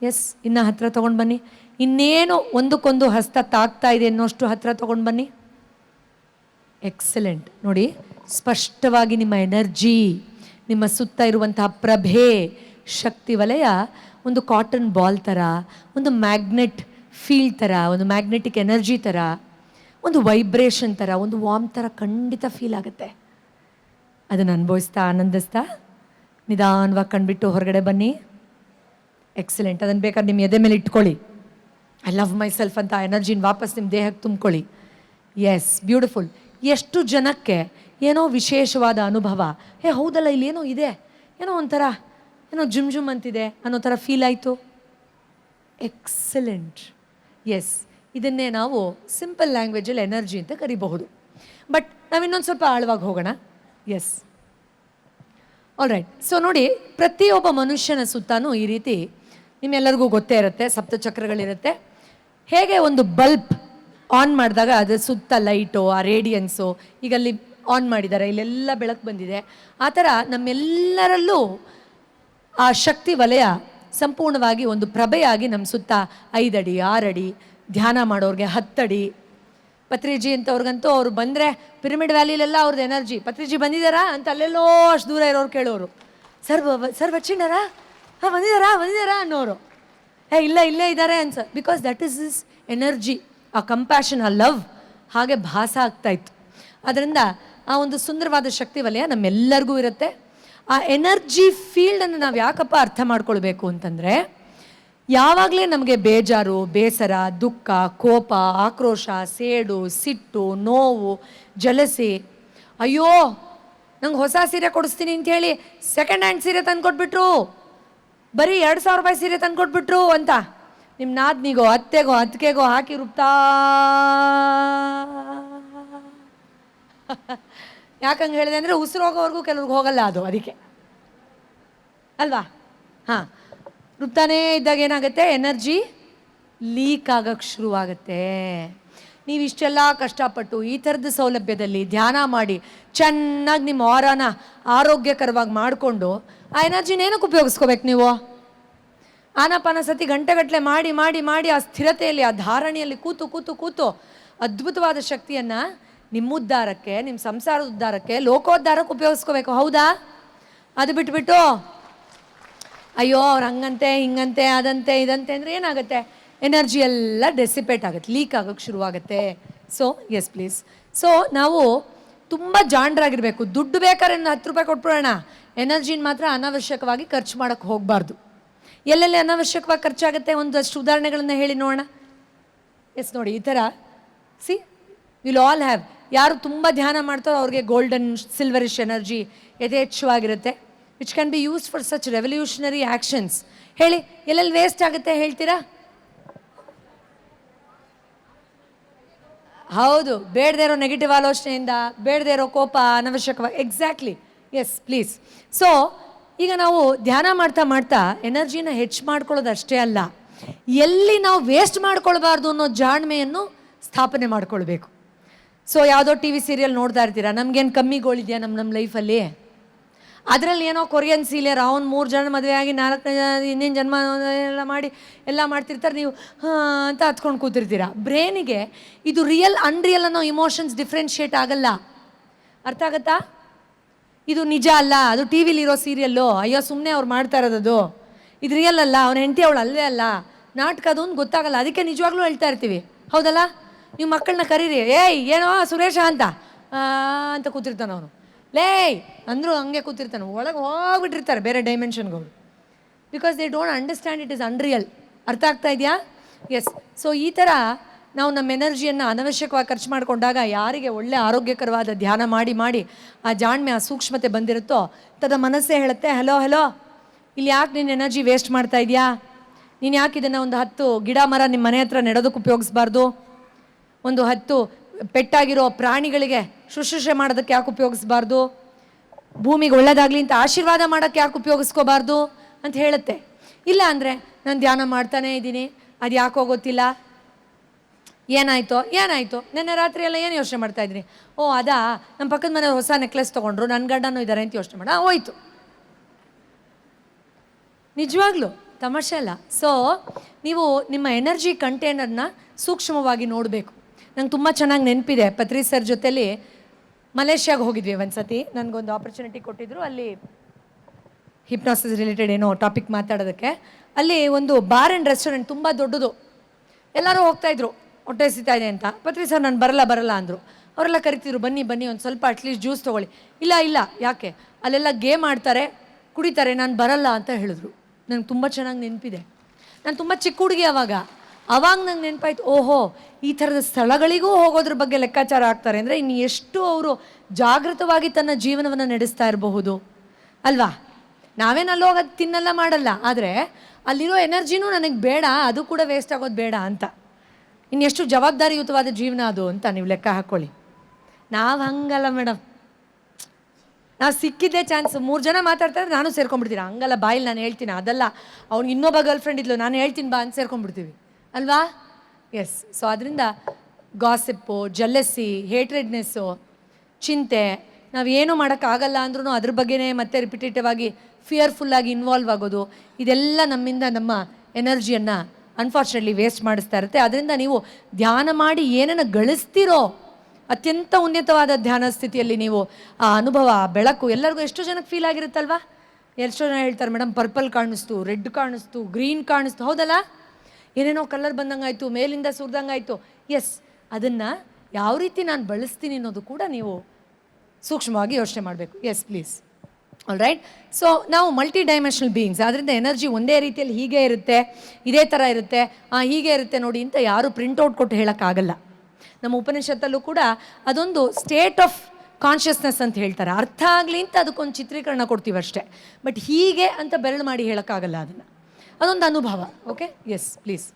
ಎಸ್, ಇನ್ನೂ ಹತ್ತಿರ ತೊಗೊಂಡು ಬನ್ನಿ. ಇನ್ನೇನು ಒಂದಕ್ಕೊಂದು ಹಸ್ತ ತಾಗ್ತಾ ಇದೆ ಅನ್ನೋಷ್ಟು ಹತ್ತಿರ ತೊಗೊಂಡು ಬನ್ನಿ. ಎಕ್ಸಲೆಂಟ್. ನೋಡಿ, ಸ್ಪಷ್ಟವಾಗಿ ನಿಮ್ಮ ಎನರ್ಜಿ, ನಿಮ್ಮ ಸುತ್ತ ಇರುವಂತಹ ಪ್ರಭೆ, ಶಕ್ತಿ ವಲಯ ಒಂದು ಕಾಟನ್ ಬಾಲ್ ಥರ, ಒಂದು ಮ್ಯಾಗ್ನೆಟ್ ಫೀಲ್ಡ್ ಥರ, ಒಂದು ಮ್ಯಾಗ್ನೆಟಿಕ್ ಎನರ್ಜಿ ಥರ, ಒಂದು ವೈಬ್ರೇಷನ್ ಥರ, ಒಂದು ವಾರ್ಮ್ ಥರ ಖಂಡಿತ ಫೀಲ್ ಆಗುತ್ತೆ. ಅದನ್ನು ಅನುಭವಿಸ್ತಾ ಆನಂದಿಸ್ತಾ ನಿಧಾನವಾಗಿ ಕಣ್ಬಿಟ್ಟು ಹೊರಗಡೆ ಬನ್ನಿ. ಎಕ್ಸಲೆಂಟ್. ಅದನ್ನು ಬೇಕಾದ್ರೆ ನಿಮ್ಮ ಎದೆ ಮೇಲೆ ಇಟ್ಕೊಳ್ಳಿ. ಐ ಲವ್ ಮೈ ಸೆಲ್ಫ್ ಅಂತ ಎನರ್ಜಿನ ವಾಪಸ್ ನಿಮ್ಮ ದೇಹಕ್ಕೆ ತುಂಬ್ಕೊಳ್ಳಿ. S, beautiful. ಎಷ್ಟು ಜನಕ್ಕೆ ಏನೋ ವಿಶೇಷವಾದ ಅನುಭವ, ಹೌದಲ್ಲ ಇಲ್ಲಿ ಏನೋ ಇದೆ, ಏನೋ ಒಂಥರ ಏನೋ ಜುಮ್ ಅಂತಿದೆ ಅನ್ನೋ ಥರ ಫೀಲ್ ಆಯಿತು. ಎಕ್ಸಲೆಂಟ್. ಎಸ್, ಇದನ್ನೇ ನಾವು ಸಿಂಪಲ್ ಲ್ಯಾಂಗ್ವೇಜಲ್ಲಿ ಎನರ್ಜಿ ಅಂತ ಕರಿಬಹುದು. ಬಟ್ ನಾವು ಇನ್ನೊಂದು ಸ್ವಲ್ಪ ಆಳವಾಗಿ ಹೋಗೋಣ. S, all right. ಸೊ ನೋಡಿ, ಪ್ರತಿಯೊಬ್ಬ ಮನುಷ್ಯನ ಸುತ್ತಾನೂ ಈ ರೀತಿ ನಿಮ್ಮೆಲ್ಲರಿಗೂ ಗೊತ್ತೇ ಇರುತ್ತೆ, ಸಪ್ತಚಕ್ರಗಳಿರುತ್ತೆ. ಹೇಗೆ ಒಂದು ಬಲ್ಬ್ ಆನ್ ಮಾಡಿದಾಗ ಅದರ ಸುತ್ತ ಲೈಟು, ಆ ರೇಡಿಯನ್ಸು, ಈಗ ಅಲ್ಲಿ ಆನ್ ಮಾಡಿದ್ದಾರೆ, ಇಲ್ಲೆಲ್ಲ ಬೆಳಕು ಬಂದಿದೆ. ಆ ಥರ ನಮ್ಮೆಲ್ಲರಲ್ಲೂ ಆ ಶಕ್ತಿ ವಲಯ ಸಂಪೂರ್ಣವಾಗಿ ಒಂದು ಪ್ರಭೆಯಾಗಿ ನಮ್ಮ ಸುತ್ತ 5 ಅಡಿ 6 ಅಡಿ, ಧ್ಯಾನ ಮಾಡೋರಿಗೆ 10 ಅಡಿ. ಪತ್ರಿಜಿ ಅಂತವ್ರಿಗಂತೂ ಅವ್ರು ಬಂದರೆ ಪಿರಮಿಡ್ ವ್ಯಾಲಿಲೆಲ್ಲ ಅವ್ರದ್ದು ಎನರ್ಜಿ, ಪತ್ರಿಜಿ ಬಂದಿದ್ದಾರಾ ಅಂತ ಅಲ್ಲೆಲ್ಲೋ ಅಷ್ಟು ದೂರ ಇರೋರು ಕೇಳೋರು, ಸರ್ ಬಚ್ಚಿಂಡಾರಾ, ಬಂದಿದ್ದಾರಾ ಅನ್ನೋರು. ಇಲ್ಲ ಇಲ್ಲೇ ಇದ್ದಾರೆ ಅನ್ಸ. Because that is this energy, ಆ ಕಂಪ್ಯಾಷನ್, ಆ ಲವ್ ಹಾಗೆ ಭಾಸ ಆಗ್ತಾಯಿತ್ತು. ಅದರಿಂದ ಆ ಒಂದು ಸುಂದರವಾದ ಶಕ್ತಿ ವಲಯ ನಮ್ಮೆಲ್ಲರಿಗೂ ಇರುತ್ತೆ. ಆ ಎನರ್ಜಿ ಫೀಲ್ಡನ್ನು ನಾವು ಯಾಕಪ್ಪ ಅರ್ಥ ಮಾಡ್ಕೊಳ್ಬೇಕು ಅಂತಂದರೆ, ಯಾವಾಗಲೇ ನಮಗೆ ಬೇಜಾರು, ಬೇಸರ, ದುಃಖ, ಕೋಪ, ಆಕ್ರೋಶ, ಸೇಡು, ಸಿಟ್ಟು, ನೋವು, ಜಲಸಿ, ಅಯ್ಯೋ ನಂಗೆ ಹೊಸ ಸೀರೆ ಕೊಡಿಸ್ತೀನಿ ಅಂತ ಹೇಳಿ ಸೆಕೆಂಡ್ ಹ್ಯಾಂಡ್ ಸೀರೆ ತಂದುಕೊಟ್ಬಿಟ್ರು, ಬರೀ 2,000 ರೂಪಾಯಿ ಸೀರೆ ತಂದುಕೊಟ್ಬಿಟ್ರು ಅಂತ ನಿಮ್ಮ ನಾದ್ನಿಗೋ ಅತ್ತೆಗೋ ಅತ್ತಿಗೆಗೋ ಹಾಕಿ ರುಬ್ತಾ. ಯಾಕಂಗೆ ಹೇಳಿದೆ ಅಂದರೆ ಉಸಿರೋಗೋವರೆಗೂ ಕೆಲವ್ರಿಗೆ ಹೋಗಲ್ಲ ಅದು, ಅದಕ್ಕೆ ಅಲ್ವಾ? ಹಾಂ, ರುಬ್ತಾನೇ ಇದ್ದಾಗ ಏನಾಗುತ್ತೆ, ಎನರ್ಜಿ ಲೀಕ್ ಆಗೋಕ್ಕೆ ಶುರುವಾಗುತ್ತೆ. ನೀವು ಇಷ್ಟೆಲ್ಲ ಕಷ್ಟಪಟ್ಟು ಈ ಥರದ ಸೌಲಭ್ಯದಲ್ಲಿ ಧ್ಯಾನ ಮಾಡಿ ಚೆನ್ನಾಗಿ ನಿಮ್ಮ ಆರಾನ ಆರೋಗ್ಯಕರವಾಗಿ ಮಾಡಿಕೊಂಡು ಆ ಎನರ್ಜಿನ ಏನಕ್ಕೆ ಉಪಯೋಗಿಸ್ಕೋಬೇಕು ನೀವು? ಆನಾಪಾನ ಸತಿ ಗಂಟೆಗಟ್ಟಲೆ ಮಾಡಿ ಮಾಡಿ ಮಾಡಿ ಆ ಸ್ಥಿರತೆಯಲ್ಲಿ, ಆ ಧಾರಣೆಯಲ್ಲಿ ಕೂತು ಕೂತು ಕೂತು ಅದ್ಭುತವಾದ ಶಕ್ತಿಯನ್ನು ನಿಮ್ಮ ಉದ್ಧಾರಕ್ಕೆ, ನಿಮ್ಮ ಸಂಸಾರದ ಉದ್ಧಾರಕ್ಕೆ, ಲೋಕೋದ್ಧಾರಕ್ಕೆ ಉಪಯೋಗಿಸ್ಕೋಬೇಕು. ಹೌದಾ? ಅದು ಬಿಟ್ಬಿಟ್ಟು ಅಯ್ಯೋ ಅವ್ರು ಹಂಗಂತೆ ಹಿಂಗಂತೆ ಅದಂತೆ ಇದಂತೆ ಅಂದರೆ ಏನಾಗುತ್ತೆ, ಎನರ್ಜಿ ಎಲ್ಲ ಡೆಸಿಪೇಟ್ ಆಗುತ್ತೆ, ಲೀಕ್ ಆಗೋಕ್ಕೆ ಶುರುವಾಗುತ್ತೆ. So yes please. ಸೊ ನಾವು ತುಂಬ ಜಾಣರಾಗಿರಬೇಕು. ದುಡ್ಡು ಬೇಕಾದ್ರೆ 10 ರೂಪಾಯಿ ಕೊಟ್ಬಿಡೋಣ, ಎನರ್ಜಿನ ಮಾತ್ರ ಅನಾವಶ್ಯಕವಾಗಿ ಖರ್ಚು ಮಾಡೋಕ್ಕೆ ಹೋಗಬಾರ್ದು. ಎಲ್ಲೆಲ್ಲಿ ಅನಾವಶ್ಯಕವಾಗಿ ಖರ್ಚಾಗುತ್ತೆ ಒಂದಷ್ಟು ಉದಾಹರಣೆಗಳನ್ನು ಹೇಳಿ ನೋಡೋಣ. ಎಸ್, ನೋಡಿ, ಈ ಥರ ಸಿ ವಿಲ್ ಆಲ್ ಹ್ಯಾವ್, ಯಾರು ತುಂಬ ಧ್ಯಾನ ಮಾಡ್ತಾರೋ ಅವ್ರಿಗೆ ಗೋಲ್ಡನ್ ಸಿಲ್ವರಿಶ್ ಎನರ್ಜಿ ಯಥೇಚ್ಛವಾಗಿರುತ್ತೆ, which can be used for such revolutionary actions. ಹೇಳಿ, ಎಲ್ಲೆಲ್ಲಿ ವೇಸ್ಟ್ ಆಗುತ್ತೆ ಹೇಳ್ತೀರಾ? ಹೌದು, ಬೇಡದೇ ಇರೋ ನೆಗೆಟಿವ್ ಆಲೋಚನೆಯಿಂದ, ಬೇಡದೇ ಇರೋ ಕೋಪ, ಅನವಶ್ಯಕವಾಗಿ. ಎಕ್ಸಾಕ್ಟ್ಲಿ. Yes please. ಸೊ ಈಗ ನಾವು ಧ್ಯಾನ ಮಾಡ್ತಾ ಮಾಡ್ತಾ ಎನರ್ಜಿನ ಹೆಚ್ಚು ಮಾಡ್ಕೊಳ್ಳೋದು ಅಷ್ಟೇ ಅಲ್ಲ, ಎಲ್ಲಿ ನಾವು ವೇಸ್ಟ್ ಮಾಡ್ಕೊಳ್ಬಾರ್ದು ಅನ್ನೋ ಜಾಣ್ಮೆಯನ್ನು ಸ್ಥಾಪನೆ ಮಾಡ್ಕೊಳ್ಬೇಕು. ಸೊ ಯಾವುದೋ ಟಿ ವಿ ಸೀರಿಯಲ್ ನೋಡ್ತಾ ಇರ್ತೀರಾ, ನಮಗೇನು ಕಮ್ಮಿಗಳಿದೆಯಾ ನಮ್ಮ ಲೈಫಲ್ಲಿ? ಅದರಲ್ಲಿ ಏನೋ ಕೊರಿಯನ್ ಸೀರಿಯಲ್ ಅವ್ನು 3 ಜನ ಮದುವೆ ಆಗಿ 4ನೇ ಹಿಂದಿನ ಜನ್ಮ ಎಲ್ಲ ಮಾಡಿ ಎಲ್ಲ ಮಾಡ್ತಿರ್ತಾರೆ, ನೀವು ಅಂತ ಹತ್ಕೊಂಡು ಕೂತಿರ್ತೀರ. ಬ್ರೈನಿಗೆ ಇದು ರಿಯಲ್ ಅನ್ರಿಯಲ್ ಅನ್ನೋ ಇಮೋಷನ್ಸ್ ಡಿಫ್ರೆನ್ಷಿಯೇಟ್ ಆಗಲ್ಲ. ಅರ್ಥ ಆಗತ್ತಾ? ಇದು ನಿಜ ಅಲ್ಲ, ಅದು ಟಿ ವಿಲಿರೋ ಸೀರಿಯಲ್ಲು, ಅಯ್ಯೋ ಸುಮ್ಮನೆ ಅವ್ರು ಮಾಡ್ತಾ ಇರೋದು, ಇದು ರಿಯಲ್ ಅಲ್ಲ, ಅವನ ಹೆಂಡತಿ ಅವಳು ಅಲ್ಲೇ ಅಲ್ಲ, ನಾಟಕ ಅದು ಒಂದು ಗೊತ್ತಾಗಲ್ಲ. ಅದಕ್ಕೆ ನಿಜವಾಗ್ಲೂ ಹೇಳ್ತಾ ಇರ್ತೀವಿ, ಹೌದಲ್ಲ? ನೀವು ಮಕ್ಕಳನ್ನ ಕರೀರಿ, ಏಯ್ ಏನೋ ಸುರೇಶ ಅಂತ ಕೂತಿರ್ತಾನೆ ಅವನು, ಲೇಯ್ ಅಂದರೂ ಹಂಗೆ ಕೂತಿರ್ತಾನೆ, ಒಳಗೆ ಹೋಗ್ಬಿಟ್ಟಿರ್ತಾರೆ ಬೇರೆ ಡೈಮೆನ್ಷನ್ಗಳು. Because they don't understand it is unreal. ಅರ್ಥ ಆಗ್ತಾ ಇದೆಯಾ? ಎಸ್. ಸೊ ಈ ಥರ ನಾವು ನಮ್ಮ ಎನರ್ಜಿಯನ್ನು ಅನವಶ್ಯಕವಾಗಿ ಖರ್ಚು ಮಾಡಿಕೊಂಡಾಗ, ಯಾರಿಗೆ ಒಳ್ಳೆ ಆರೋಗ್ಯಕರವಾದ ಧ್ಯಾನ ಮಾಡಿ ಮಾಡಿ ಆ ಜಾಣ್ಮೆ, ಆ ಸೂಕ್ಷ್ಮತೆ ಬಂದಿರುತ್ತೋ, ತನ್ನ ಮನಸ್ಸೇ ಹೇಳುತ್ತೆ, ಹಲೋ ಇಲ್ಲಿ ಯಾಕೆ ನೀನು ಎನರ್ಜಿ ವೇಸ್ಟ್ ಮಾಡ್ತಾ ಇದೆಯಾ? ನೀನು ಯಾಕೆ ಇದನ್ನು ಒಂದು 10 ಗಿಡ ಮರ ನಿಮ್ಮ ಮನೆ ಹತ್ರ ನೆಡೋದಕ್ಕೆ ಉಪಯೋಗಿಸ್ಬಾರ್ದು? ಒಂದು 10 ಪೆಟ್ಟಾಗಿರೋ ಪ್ರಾಣಿಗಳಿಗೆ ಶುಶ್ರೂಷೆ ಮಾಡೋದಕ್ಕೆ ಯಾಕೆ ಉಪಯೋಗಿಸ್ಬಾರ್ದು? ಭೂಮಿಗೆ ಒಳ್ಳೆಯದಾಗಲಿ ಅಂತ ಆಶೀರ್ವಾದ ಮಾಡೋಕ್ಕೆ ಯಾಕೆ ಉಪಯೋಗಿಸ್ಕೋಬಾರ್ದು ಅಂತ ಹೇಳುತ್ತೆ. ಇಲ್ಲ ಅಂದರೆ ನಾನು ಧ್ಯಾನ ಮಾಡ್ತಾನೇ ಇದ್ದೀನಿ, ಅದು ಯಾಕೋ ಗೊತ್ತಿಲ್ಲ, ಏನಾಯಿತೋ ನೆನ್ನೆ ರಾತ್ರಿ ಎಲ್ಲ ಏನು ಯೋಚನೆ ಮಾಡ್ತಾಯಿದ್ರಿ? ಓ ಅದಾ, ನಮ್ಮ ಪಕ್ಕದ ಮನೆ ಹೊಸ ನೆಕ್ಲೆಸ್ ತೊಗೊಂಡ್ರು, ನನ್ನ ಗಂಡನೂ ಇದ್ದಾರೆ ಅಂತ ಯೋಚನೆ ಹೋಯ್ತು. ನಿಜವಾಗ್ಲೂ ತಮಾಷೆ ಅಲ್ಲ. ಸೊ ನೀವು ನಿಮ್ಮ ಎನರ್ಜಿ ಕಂಟೈನರ್ನ ಸೂಕ್ಷ್ಮವಾಗಿ ನೋಡಬೇಕು. ನಂಗೆ ತುಂಬ ಚೆನ್ನಾಗಿ ನೆನಪಿದೆ, ಪತ್ರಿ ಸರ್ ಜೊತೆಲಿ ಮಲೇಷ್ಯಾಗೆ ಹೋಗಿದ್ವಿ ಒಂದು ಸತಿ. ನನಗೊಂದು ಆಪರ್ಚುನಿಟಿ ಕೊಟ್ಟಿದ್ರು, ಅಲ್ಲಿ ಹಿಪ್ನಾಸಿಸ್ ರಿಲೇಟೆಡ್ ಏನೋ ಟಾಪಿಕ್ ಮಾತಾಡೋದಕ್ಕೆ. ಅಲ್ಲಿ ಒಂದು ಬಾರ್ ಆ್ಯಂಡ್ ರೆಸ್ಟೋರೆಂಟ್ ತುಂಬ ದೊಡ್ಡದು, ಎಲ್ಲರೂ ಹೋಗ್ತಾಯಿದ್ರು, ಹೊಟ್ಟೆ ಹಸಿತಾ ಇದೆ ಅಂತ. ಪತ್ರಿ ಸರ್ ನಾನು ಬರಲ್ಲ ಅಂದರು. ಅವರೆಲ್ಲ ಕರಿತಿದ್ರು, ಬನ್ನಿ ಒಂದು ಸ್ವಲ್ಪ ಅಟ್ಲೀಸ್ಟ್ ಜ್ಯೂಸ್ ತೊಗೊಳ್ಳಿ. ಇಲ್ಲ ಯಾಕೆ, ಅಲ್ಲೆಲ್ಲ ಗೇಮ್ ಆಡ್ತಾರೆ, ಕುಡಿತಾರೆ, ನಾನು ಬರಲ್ಲ ಅಂತ ಹೇಳಿದ್ರು. ನನಗೆ ತುಂಬ ಚೆನ್ನಾಗಿ ನೆನಪಿದೆ. ನಾನು ತುಂಬ ಚಿಕ್ಕ ಹುಡುಗಿ ಅವಾಗ ನಂಗೆ ನೆನಪಾಯ್ತು, ಓಹೋ ಈ ಥರದ ಸ್ಥಳಗಳಿಗೂ ಹೋಗೋದ್ರ ಬಗ್ಗೆ ಲೆಕ್ಕಾಚಾರ ಆಗ್ತಾರೆ ಅಂದರೆ ಇನ್ನು ಎಷ್ಟು ಅವರು ಜಾಗೃತವಾಗಿ ತನ್ನ ಜೀವನವನ್ನು ನಡೆಸ್ತಾ ಇರಬಹುದು ಅಲ್ವಾ? ನಾವೇನಲ್ಲಿ ಹೋಗೋದು ತಿನ್ನಲ್ಲ ಮಾಡಲ್ಲ, ಆದರೆ ಅಲ್ಲಿರೋ ಎನರ್ಜಿನೂ ನನಗೆ ಬೇಡ, ಅದು ಕೂಡ ವೇಸ್ಟ್ ಆಗೋದು ಬೇಡ ಅಂತ. ಇನ್ನೆಷ್ಟು ಜವಾಬ್ದಾರಿಯುತವಾದ ಜೀವನ ಅದು ಅಂತ ನೀವು ಲೆಕ್ಕ ಹಾಕ್ಕೊಳ್ಳಿ. ನಾವು ಹಂಗಲ್ಲ ಮೇಡಮ್, ನಾವು ಸಿಕ್ಕಿದ್ದೇ ಚಾನ್ಸ್. 3 ಜನ ಮಾತಾಡ್ತಾರೆ, ನಾನು ಸೇರ್ಕೊಂಡ್ಬಿಡ್ತೀನಿ. ಹಂಗಲ್ಲ, ಬಾಯಲ್ಲಿ ನಾನು ಹೇಳ್ತೀನಿ, ಅದಲ್ಲ ಅವ್ನಿಗೆ ಇನ್ನೊಬ್ಬ ಗರ್ಲ್ ಫ್ರೆಂಡ್ ಇದ್ಲು, ನಾನು ಹೇಳ್ತೀನಿ ಬಾ ಅಂತ ಸೇರ್ಕೊಂಡ್ಬಿಡ್ತೀವಿ ಅಲ್ವಾ? ಎಸ್. ಸೊ ಅದರಿಂದ ಗಾಸಿಪ್ಪು, ಜೆಲ್ಲಸಿ, ಹೇಟ್ರೆಡ್ನೆಸ್ಸು, ಚಿಂತೆ, ನಾವು ಏನೂ ಮಾಡೋಕ್ಕಾಗಲ್ಲ ಅಂದ್ರೂ ಅದ್ರ ಬಗ್ಗೆನೇ ಮತ್ತೆ ರಿಪಿಟೇಟಿವ್ ಆಗಿ ಫಿಯರ್ಫುಲ್ಲಾಗಿ ಇನ್ವಾಲ್ವ್ ಆಗೋದು, ಇದೆಲ್ಲ ನಮ್ಮಿಂದ ನಮ್ಮ ಎನರ್ಜಿಯನ್ನು ಅನ್ಫಾರ್ಚುನೇಟ್ಲಿ ವೇಸ್ಟ್ ಮಾಡಿಸ್ತಾ ಇರುತ್ತೆ. ಅದರಿಂದ ನೀವು ಧ್ಯಾನ ಮಾಡಿ ಏನನ್ನು ಗಳಿಸ್ತೀರೋ, ಅತ್ಯಂತ ಉನ್ನತವಾದ ಧ್ಯಾನ ಸ್ಥಿತಿಯಲ್ಲಿ ನೀವು ಆ ಅನುಭವ, ಬೆಳಕು ಎಲ್ಲರಿಗೂ ಎಷ್ಟೋ ಜನಕ್ಕೆ ಫೀಲ್ ಆಗಿರುತ್ತಲ್ವ? ಎಷ್ಟೋ ಜನ ಹೇಳ್ತಾರೆ, ಮೇಡಮ್ ಪರ್ಪಲ್ ಕಾಣಿಸ್ತು, ರೆಡ್ ಕಾಣಿಸ್ತು, ಗ್ರೀನ್ ಕಾಣಿಸ್ತು, ಹೌದಲ್ಲ? ಏನೇನೋ ಕಲರ್ ಬಂದಂಗಾಯಿತು, ಮೇಲಿಂದ ಸುರಿದಂಗಾಯಿತು. ಎಸ್, ಅದನ್ನು ಯಾವ ರೀತಿ ನಾನು ಬಳಸ್ತೀನಿ ಅನ್ನೋದು ಕೂಡ ನೀವು ಸೂಕ್ಷ್ಮವಾಗಿ ಯೋಚನೆ ಮಾಡಬೇಕು. Yes please. All right. So ನಾವು ಮಲ್ಟಿ ಡೈಮೆನ್ಷನಲ್ ಬೀಯಿಂಗ್ಸ್, ಆದ್ದರಿಂದ ಎನರ್ಜಿ ಒಂದೇ ರೀತಿಯಲ್ಲಿ ಹೀಗೆ ಇರುತ್ತೆ, ಇದೇ ಥರ ಇರುತ್ತೆ, ಹೀಗೆ ಇರುತ್ತೆ ನೋಡಿ ಅಂತ ಯಾರೂ ಪ್ರಿಂಟೌಟ್ ಕೊಟ್ಟು ಹೇಳೋಕ್ಕಾಗಲ್ಲ. ನಮ್ಮ ಉಪನಿಷತ್ತಲ್ಲೂ ಕೂಡ ಅದೊಂದು ಸ್ಟೇಟ್ ಆಫ್ ಕಾನ್ಷಿಯಸ್ನೆಸ್ ಅಂತ ಹೇಳ್ತಾರೆ. ಅರ್ಥ ಆಗಲಿ ಅಂತ ಅದಕ್ಕೊಂದು ಚಿತ್ರೀಕರಣ ಕೊಡ್ತೀವಿ ಅಷ್ಟೇ. ಬಟ್ ಹೀಗೆ ಅಂತ ಬೆರಳು ಮಾಡಿ ಹೇಳೋಕ್ಕಾಗಲ್ಲ ಅದನ್ನು, ಅದೊಂದು ಅನುಭವ. Okay, yes please.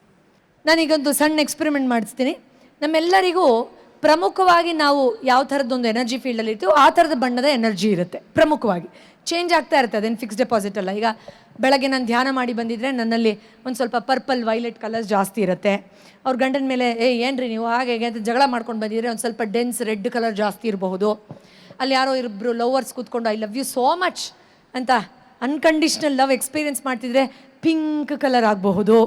ನಾನೀಗೊಂದು ಸಣ್ಣ ಎಕ್ಸ್ಪೆರಿಮೆಂಟ್ ಮಾಡಿಸ್ತೀನಿ. ನಮ್ಮೆಲ್ಲರಿಗೂ ಪ್ರಮುಖವಾಗಿ ನಾವು ಯಾವ ಥರದ್ದೊಂದು ಎನರ್ಜಿ ಫೀಲ್ಡಲ್ಲಿ ಇರ್ತೀವೋ ಆ ಥರದ ಬಣ್ಣದ ಎನರ್ಜಿ ಇರುತ್ತೆ. ಪ್ರಮುಖವಾಗಿ ಚೇಂಜ್ ಆಗ್ತಾ ಇರುತ್ತೆ, ಅದೇನು ಫಿಕ್ಸ್ ಡೆಪಾಸಿಟ್ ಅಲ್ಲ. ಈಗ ಬೆಳಗ್ಗೆ ನಾನು ಧ್ಯಾನ ಮಾಡಿ ಬಂದಿದ್ದರೆ ನನ್ನಲ್ಲಿ ಒಂದು ಸ್ವಲ್ಪ ಪರ್ಪಲ್, ವೈಲೆಟ್ ಕಲರ್ಸ್ ಜಾಸ್ತಿ ಇರುತ್ತೆ. ಅವ್ರ ಗಂಡನ ಮೇಲೆ ಏನ್ರಿ ನೀವು ಹಾಗೆ ಅಂತ ಜಗಳ ಮಾಡ್ಕೊಂಡು ಬಂದಿದ್ರೆ ಒಂದು ಸ್ವಲ್ಪ ಡೆನ್ಸ್ ರೆಡ್ ಕಲರ್ ಜಾಸ್ತಿ ಇರಬಹುದು. ಅಲ್ಲಿ ಯಾರೋ ಇಬ್ಬರು ಲವರ್ಸ್ ಕೂತ್ಕೊಂಡು I love you so much ಅಂತ ಅನ್ಕಂಡೀಷ್ನಲ್ ಲವ್ ಎಕ್ಸ್ಪೀರಿಯೆನ್ಸ್ ಮಾಡ್ತಿದ್ರೆ ಪಿಂಕ್ ಕಲರ್ ಆಗಬಹುದು.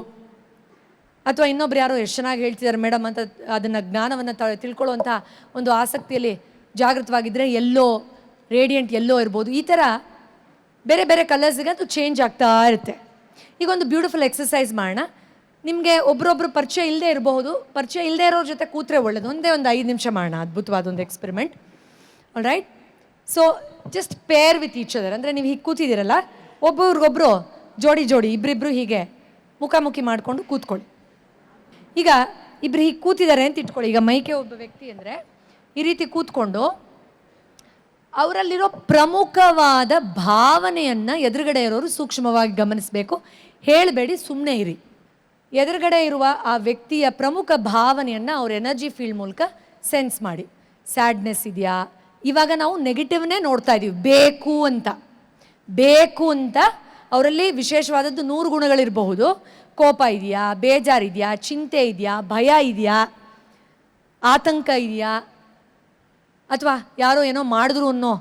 ಅಥವಾ ಇನ್ನೊಬ್ರು ಯಾರೋ ಎಷ್ಟು ಚೆನ್ನಾಗಿ ಹೇಳ್ತಿದ್ದಾರೆ ಮೇಡಮ್ ಅಂತ ಅದನ್ನು ಜ್ಞಾನವನ್ನು ತಿಳ್ಕೊಳ್ಳುವಂಥ ಒಂದು ಆಸಕ್ತಿಯಲ್ಲಿ ಜಾಗೃತವಾಗಿದ್ದರೆ ಎಲ್ಲೋ, ರೇಡಿಯಂಟ್ ಎಲ್ಲೋ ಇರ್ಬೋದು. ಈ ಥರ ಬೇರೆ ಬೇರೆ ಕಲರ್ಸಿಗೆ ಅದು ಚೇಂಜ್ ಆಗ್ತಾ ಇರುತ್ತೆ. ಈಗ ಒಂದು ಬ್ಯೂಟಿಫುಲ್ ಎಕ್ಸಸೈಸ್ ಮಾಡೋಣ. ನಿಮಗೆ ಒಬ್ರೊಬ್ರು ಪರಿಚಯ ಇಲ್ಲದೆ ಇರಬಹುದು, ಪರಿಚಯ ಇಲ್ಲದೆ ಇರೋರ ಜೊತೆ ಕೂತ್ರೆ ಒಳ್ಳೇದು. ಒಂದೇ ಒಂದು 5 ನಿಮಿಷ ಮಾಡೋಣ, ಅದ್ಭುತವಾದ ಒಂದು experiment. All right. So just pair with each other, ಅಂದರೆ ನೀವು ಹೀಗೆ ಕೂತಿದ್ದೀರಲ್ಲ, ಒಬ್ಬರಿಗೊಬ್ಬರು ಜೋಡಿ ಇಬ್ಬರಿಬ್ಬರು ಹೀಗೆ ಮುಖಾಮುಖಿ ಮಾಡಿಕೊಂಡು ಕೂತ್ಕೊಳ್ಳಿ. ಈಗ ಇಬ್ಬರು ಹೀಗೆ ಕೂತಿದ್ದಾರೆ ಅಂತ ಇಟ್ಕೊಳ್ಳಿ. ಈಗ ಮೈಕೆ ಒಬ್ಬ ವ್ಯಕ್ತಿ ಅಂದರೆ ಈ ರೀತಿ ಕೂತ್ಕೊಂಡು ಅವರಲ್ಲಿರೋ ಪ್ರಮುಖವಾದ ಭಾವನೆಯನ್ನು ಎದುರುಗಡೆ ಇರೋರು ಸೂಕ್ಷ್ಮವಾಗಿ ಗಮನಿಸಬೇಕು. ಹೇಳಬೇಡಿ, ಸುಮ್ಮನೆ ಇರಿ. ಎದುರುಗಡೆ ಇರುವ ಆ ವ್ಯಕ್ತಿಯ ಪ್ರಮುಖ ಭಾವನೆಯನ್ನು ಅವ್ರ ಎನರ್ಜಿ ಫೀಲ್ಡ್ ಮೂಲಕ ಸೆನ್ಸ್ ಮಾಡಿ. ಸ್ಯಾಡ್ನೆಸ್ ಇದೆಯಾ? ಇವಾಗ ನಾವು ನೆಗೆಟಿವ್ನೇ ನೋಡ್ತಾ ಇದ್ದೀವಿ. ಬೇಕು ಅಂತ ಅವರಲ್ಲಿ ವಿಶೇಷವಾದದ್ದು 100 ಗುಣಗಳಿರಬಹುದು. ಕೋಪ ಇದೆಯಾ, ಬೇಜಾರಿದೆಯಾ, ಚಿಂತೆ ಇದೆಯಾ, ಭಯ ಇದೆಯಾ, ಆತಂಕ ಇದೆಯಾ, ಅಥವಾ ಯಾರೋ ಏನೋ ಮಾಡಿದ್ರು ಅನ್ನೋ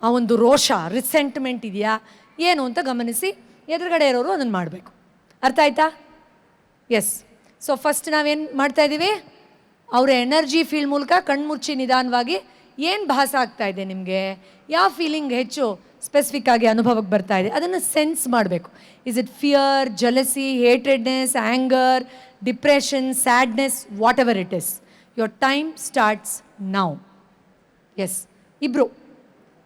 ಆ ಒಂದು ರೋಷ, ರಿಸೆಂಟ್ಮೆಂಟ್ ಇದೆಯಾ, ಏನು ಅಂತ ಗಮನಿಸಿ ಎದುರುಗಡೆ ಇರೋರು ಅದನ್ನು ಮಾಡಬೇಕು. ಅರ್ಥ ಆಯ್ತಾ? ಎಸ್. ಸೊ ಫಸ್ಟ್ ನಾವೇನು ಮಾಡ್ತಾ ಇದ್ದೀವಿ, ಅವರ ಎನರ್ಜಿ ಫೀಲ್ಡ್ ಮೂಲಕ ಕಣ್ಮುಚ್ಚಿ ನಿಧಾನವಾಗಿ ಏನು ಭಾಸ ಆಗ್ತಾ ಇದೆ ನಿಮಗೆ, ಯಾವ ಫೀಲಿಂಗ್ ಹೆಚ್ಚು ಸ್ಪೆಸಿಫಿಕ್ ಆಗಿ ಅನುಭವಕ್ಕೆ ಬರ್ತಾ ಇದೆ ಅದನ್ನು ಸೆನ್ಸ್ ಮಾಡಬೇಕು. Is it fear, jealousy, hatredness, anger, depression, sadness, whatever it is. Your time starts now. Yes, ಇಬ್ಬರು.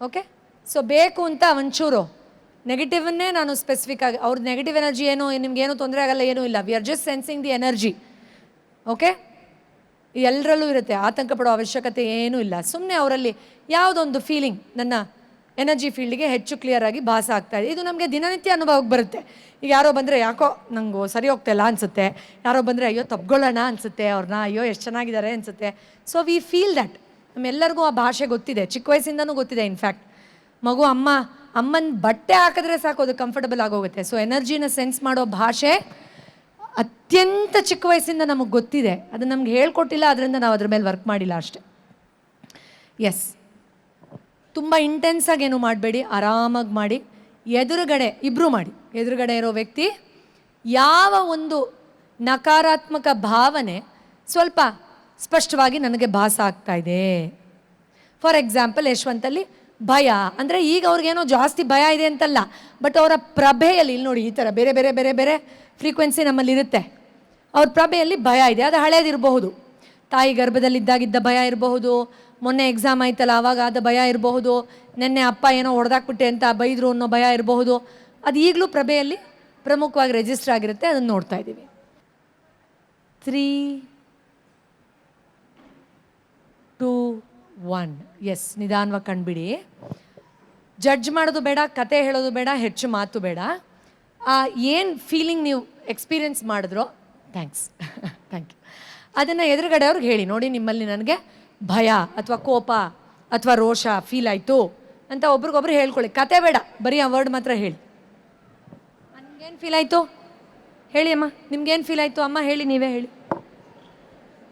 ಓಕೆ, ಸೊ ಬೇಕು ಅಂತ ಒಂಚೂರು ನೆಗೆಟಿವನ್ನೇ ನಾನು ಸ್ಪೆಸಿಫಿಕ್ ಆಗಿ, ಅವ್ರದ್ದು ನೆಗೆಟಿವ್ ಎನರ್ಜಿ ಏನೋ ನಿಮ್ಗೇನು ತೊಂದರೆ ಆಗಲ್ಲ, ಏನೂ ಇಲ್ಲ. We are just sensing the energy. Okay, ಎಲ್ಲರಲ್ಲೂ ಇರುತ್ತೆ, ಆತಂಕ ಪಡೋ ಅವಶ್ಯಕತೆ ಏನೂ ಇಲ್ಲ. ಸುಮ್ಮನೆ ಅವರಲ್ಲಿ ಯಾವುದೊಂದು ಫೀಲಿಂಗ್ ನನ್ನ ಎನರ್ಜಿ ಫೀಲ್ಡಿಗೆ ಹೆಚ್ಚು ಕ್ಲಿಯರ್ ಆಗಿ ಭಾಸ ಆಗ್ತಾಯಿದೆ. ಇದು ನಮಗೆ ದಿನನಿತ್ಯ ಅನುಭವಕ್ಕೆ ಬರುತ್ತೆ. ಈಗ ಯಾರೋ ಬಂದರೆ ಯಾಕೋ ನಂಗೆ ಸರಿ ಹೋಗ್ತಾಯಿಲ್ಲ ಅನಿಸುತ್ತೆ, ಯಾರೋ ಬಂದರೆ ಅಯ್ಯೋ ತಪ್ಕೊಳ್ಳೋಣ ಅನಿಸುತ್ತೆ ಅವ್ರನ್ನ, ಅಯ್ಯೋ ಎಷ್ಟು ಚೆನ್ನಾಗಿದ್ದಾರೆ ಅನಿಸುತ್ತೆ. So we feel that. ನಮ್ಮೆಲ್ಲರಿಗೂ ಆ ಭಾಷೆ ಗೊತ್ತಿದೆ, ಚಿಕ್ಕ ವಯಸ್ಸಿಂದನೂ ಗೊತ್ತಿದೆ. ಇನ್ಫ್ಯಾಕ್ಟ್ ಮಗು ಅಮ್ಮನ ಬಟ್ಟೆ ಹಾಕಿದ್ರೆ ಸಾಕು ಅದು ಕಂಫರ್ಟಬಲ್ ಆಗೋಗುತ್ತೆ. ಸೊ ಎನರ್ಜಿನ ಸೆನ್ಸ್ ಮಾಡೋ ಭಾಷೆ ಅತ್ಯಂತ ಚಿಕ್ಕ ವಯಸ್ಸಿಂದ ನಮಗೆ ಗೊತ್ತಿದೆ. ಅದು ನಮ್ಗೆ ಹೇಳ್ಕೊಟ್ಟಿಲ್ಲ, ಅದರಿಂದ ನಾವು ಅದ್ರ ಮೇಲೆ ವರ್ಕ್ ಮಾಡಿಲ್ಲ ಅಷ್ಟೆ. ಎಸ್, ತುಂಬ ಇಂಟೆನ್ಸಾಗಿ ಏನು ಮಾಡಬೇಡಿ, ಆರಾಮಾಗಿ ಮಾಡಿ. ಎದುರುಗಡೆ ಇಬ್ಬರು ಮಾಡಿ. ಎದುರುಗಡೆ ಇರೋ ವ್ಯಕ್ತಿ ಯಾವ ಒಂದು ನಕಾರಾತ್ಮಕ ಭಾವನೆ ಸ್ವಲ್ಪ ಸ್ಪಷ್ಟವಾಗಿ ನನಗೆ ಭಾಸ ಆಗ್ತಾ ಇದೆ. ಫಾರ್ ಎಕ್ಸಾಂಪಲ್, ಯಶವಂತಲ್ಲಿ ಭಯ ಅಂದರೆ ಈಗ ಅವ್ರಿಗೇನೋ ಜಾಸ್ತಿ ಭಯ ಇದೆ ಅಂತಲ್ಲ, ಬಟ್ ಅವರ ಪ್ರಭೆಯಲ್ಲಿ ಇಲ್ಲಿ ನೋಡಿ, ಈ ಥರ ಬೇರೆ ಬೇರೆ ಬೇರೆ ಬೇರೆ ಫ್ರೀಕ್ವೆನ್ಸಿ ನಮ್ಮಲ್ಲಿ ಇರುತ್ತೆ. ಅವ್ರ ಪ್ರಭೆಯಲ್ಲಿ ಭಯ ಇದೆ. ಅದು ಹಳೇದಿರಬಹುದು, ತಾಯಿ ಗರ್ಭದಲ್ಲಿದ್ದಾಗಿದ್ದ ಭಯ ಇರಬಹುದು, ಮೊನ್ನೆ ಎಕ್ಸಾಮ್ ಆಯ್ತಲ್ಲ ಆವಾಗ ಆದ ಭಯ ಇರಬಹುದು, ನೆನ್ನೆ ಅಪ್ಪ ಏನೋ ಹೊಡೆದಾಕ್ಬಿಟ್ಟೆ ಅಂತ ಬೈದರು ಅನ್ನೋ ಭಯ ಇರಬಹುದು. ಅದು ಈಗಲೂ ಪ್ರಭೆಯಲ್ಲಿ ಪ್ರಮುಖವಾಗಿ ರಿಜಿಸ್ಟರ್ ಆಗಿರುತ್ತೆ. ಅದನ್ನು ನೋಡ್ತಾ ಇದ್ದೀವಿ. 3, 2, 1. ಎಸ್, ನಿಧಾನವಾಗಿ ಕಂಡುಬಿಡಿ. ಜಡ್ಜ್ ಮಾಡೋದು ಬೇಡ, ಕತೆ ಹೇಳೋದು ಬೇಡ, ಹೆಚ್ಚು ಮಾತು ಬೇಡ. ಏನು ಫೀಲಿಂಗ್ ನೀವು ಎಕ್ಸ್ಪೀರಿಯೆನ್ಸ್ ಮಾಡಿದ್ರೋ, ಥ್ಯಾಂಕ್ಸ್ ಥ್ಯಾಂಕ್ ಯು, ಅದನ್ನು ಎದುರುಗಡೆ ಅವ್ರಿಗೆ ಹೇಳಿ. ನೋಡಿ, ನಿಮ್ಮಲ್ಲಿ ನನಗೆ ಭಯ ಅಥವಾ ಕೋಪ ಅಥವಾ ರೋಷ ಫೀಲ್ ಆಯಿತು ಅಂತ ಒಬ್ರಿಗೊಬ್ರು ಹೇಳ್ಕೊಳ್ಳಿ. ಕತೆ ಬೇಡ, ಬರೀ ಆ ವರ್ಡ್ ಮಾತ್ರ ಹೇಳಿ. ನಿಮ್ಗೇನು ಫೀಲ್ ಆಯಿತು ಹೇಳಿ ಅಮ್ಮ, ನಿಮ್ಗೇನು ಫೀಲ್ ಆಯಿತು ಅಮ್ಮ ಹೇಳಿ, ನೀವೇ ಹೇಳಿ.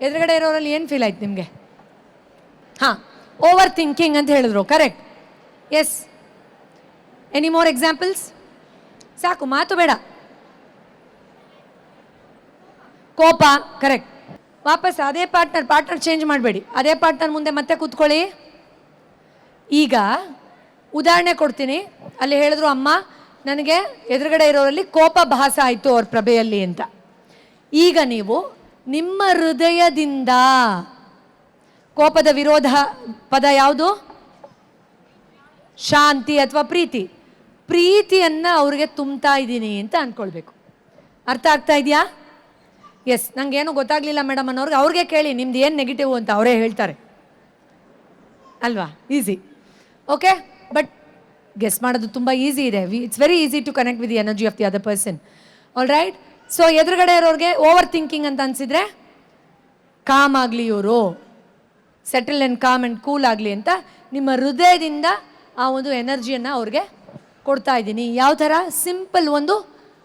ಎದುರುಗಡೆ ಇರೋರಲ್ಲಿ ಏನು ಫೀಲ್ ಆಯ್ತು ನಿಮಗೆ? ಹಾಂ, ಓವರ್ ಥಿಂಕಿಂಗ್ ಅಂತ ಹೇಳಿದ್ರು, correct. Yes, any more examples? ಸಾಕು, ಮಾತು ಬೇಡ. ಕೋಪ, ಕರೆಕ್ಟ್. ವಾಪಸ್ ಅದೇ ಪಾರ್ಟ್ನರ್ ಚೇಂಜ್ ಮಾಡಬೇಡಿ, ಅದೇ ಪಾರ್ಟ್ನರ್ ಮುಂದೆ ಮತ್ತೆ ಕೂತ್ಕೊಳ್ಳಿ. ಈಗ ಉದಾಹರಣೆ ಕೊಡ್ತೀನಿ. ಅಲ್ಲಿ ಹೇಳಿದ್ರು, ಅಮ್ಮ ನನಗೆ ಎದುರುಗಡೆ ಇರೋರಲ್ಲಿ ಕೋಪ ಭಾಸ ಆಯಿತು ಅವ್ರ ಪ್ರಭೆಯಲ್ಲಿ ಅಂತ. ಈಗ ನೀವು ನಿಮ್ಮ ಹೃದಯದಿಂದ, ಕೋಪದ ವಿರೋಧ ಪದ ಯಾವುದು? ಶಾಂತಿ ಅಥವಾ ಪ್ರೀತಿಯನ್ನು ಅವ್ರಿಗೆ ತುಂಬ್ತಾ ಇದ್ದೀನಿ ಅಂತ ಅಂದ್ಕೊಳ್ಬೇಕು. ಅರ್ಥ ಆಗ್ತಾ ಇದೆಯಾ? ಎಸ್, ನನಗೇನು ಗೊತ್ತಾಗಲಿಲ್ಲ ಮೇಡಮ್ ಅನ್ನೋರ್ಗೆ ಅವ್ರಿಗೆ ಕೇಳಿ, ನಿಮ್ದು ಏನು ನೆಗೆಟಿವ್ ಅಂತ ಅವರೇ ಹೇಳ್ತಾರೆ ಅಲ್ವಾ? ಈಸಿ. ಓಕೆ, ಬಟ್ ಗೆಸ್ ಮಾಡೋದು ತುಂಬ ಈಸಿ ಇದೆ. It's very easy to connect with the energy of the other person. All right. So ಎದುರುಗಡೆ ಇರೋರಿಗೆ ಓವರ್ ಥಿಂಕಿಂಗ್ ಅಂತ ಅನಿಸಿದರೆ, ಕಾಮ್ ಆಗಲಿ, ಇವರು settle and calm and cool ಆಗಲಿ ಅಂತ ನಿಮ್ಮ ಹೃದಯದಿಂದ ಆ ಒಂದು ಎನರ್ಜಿಯನ್ನು ಅವ್ರಿಗೆ ಕೊಡ್ತಾ ಇದ್ದೀನಿ. ಯಾವ ಥರ? ಸಿಂಪಲ್, ಒಂದು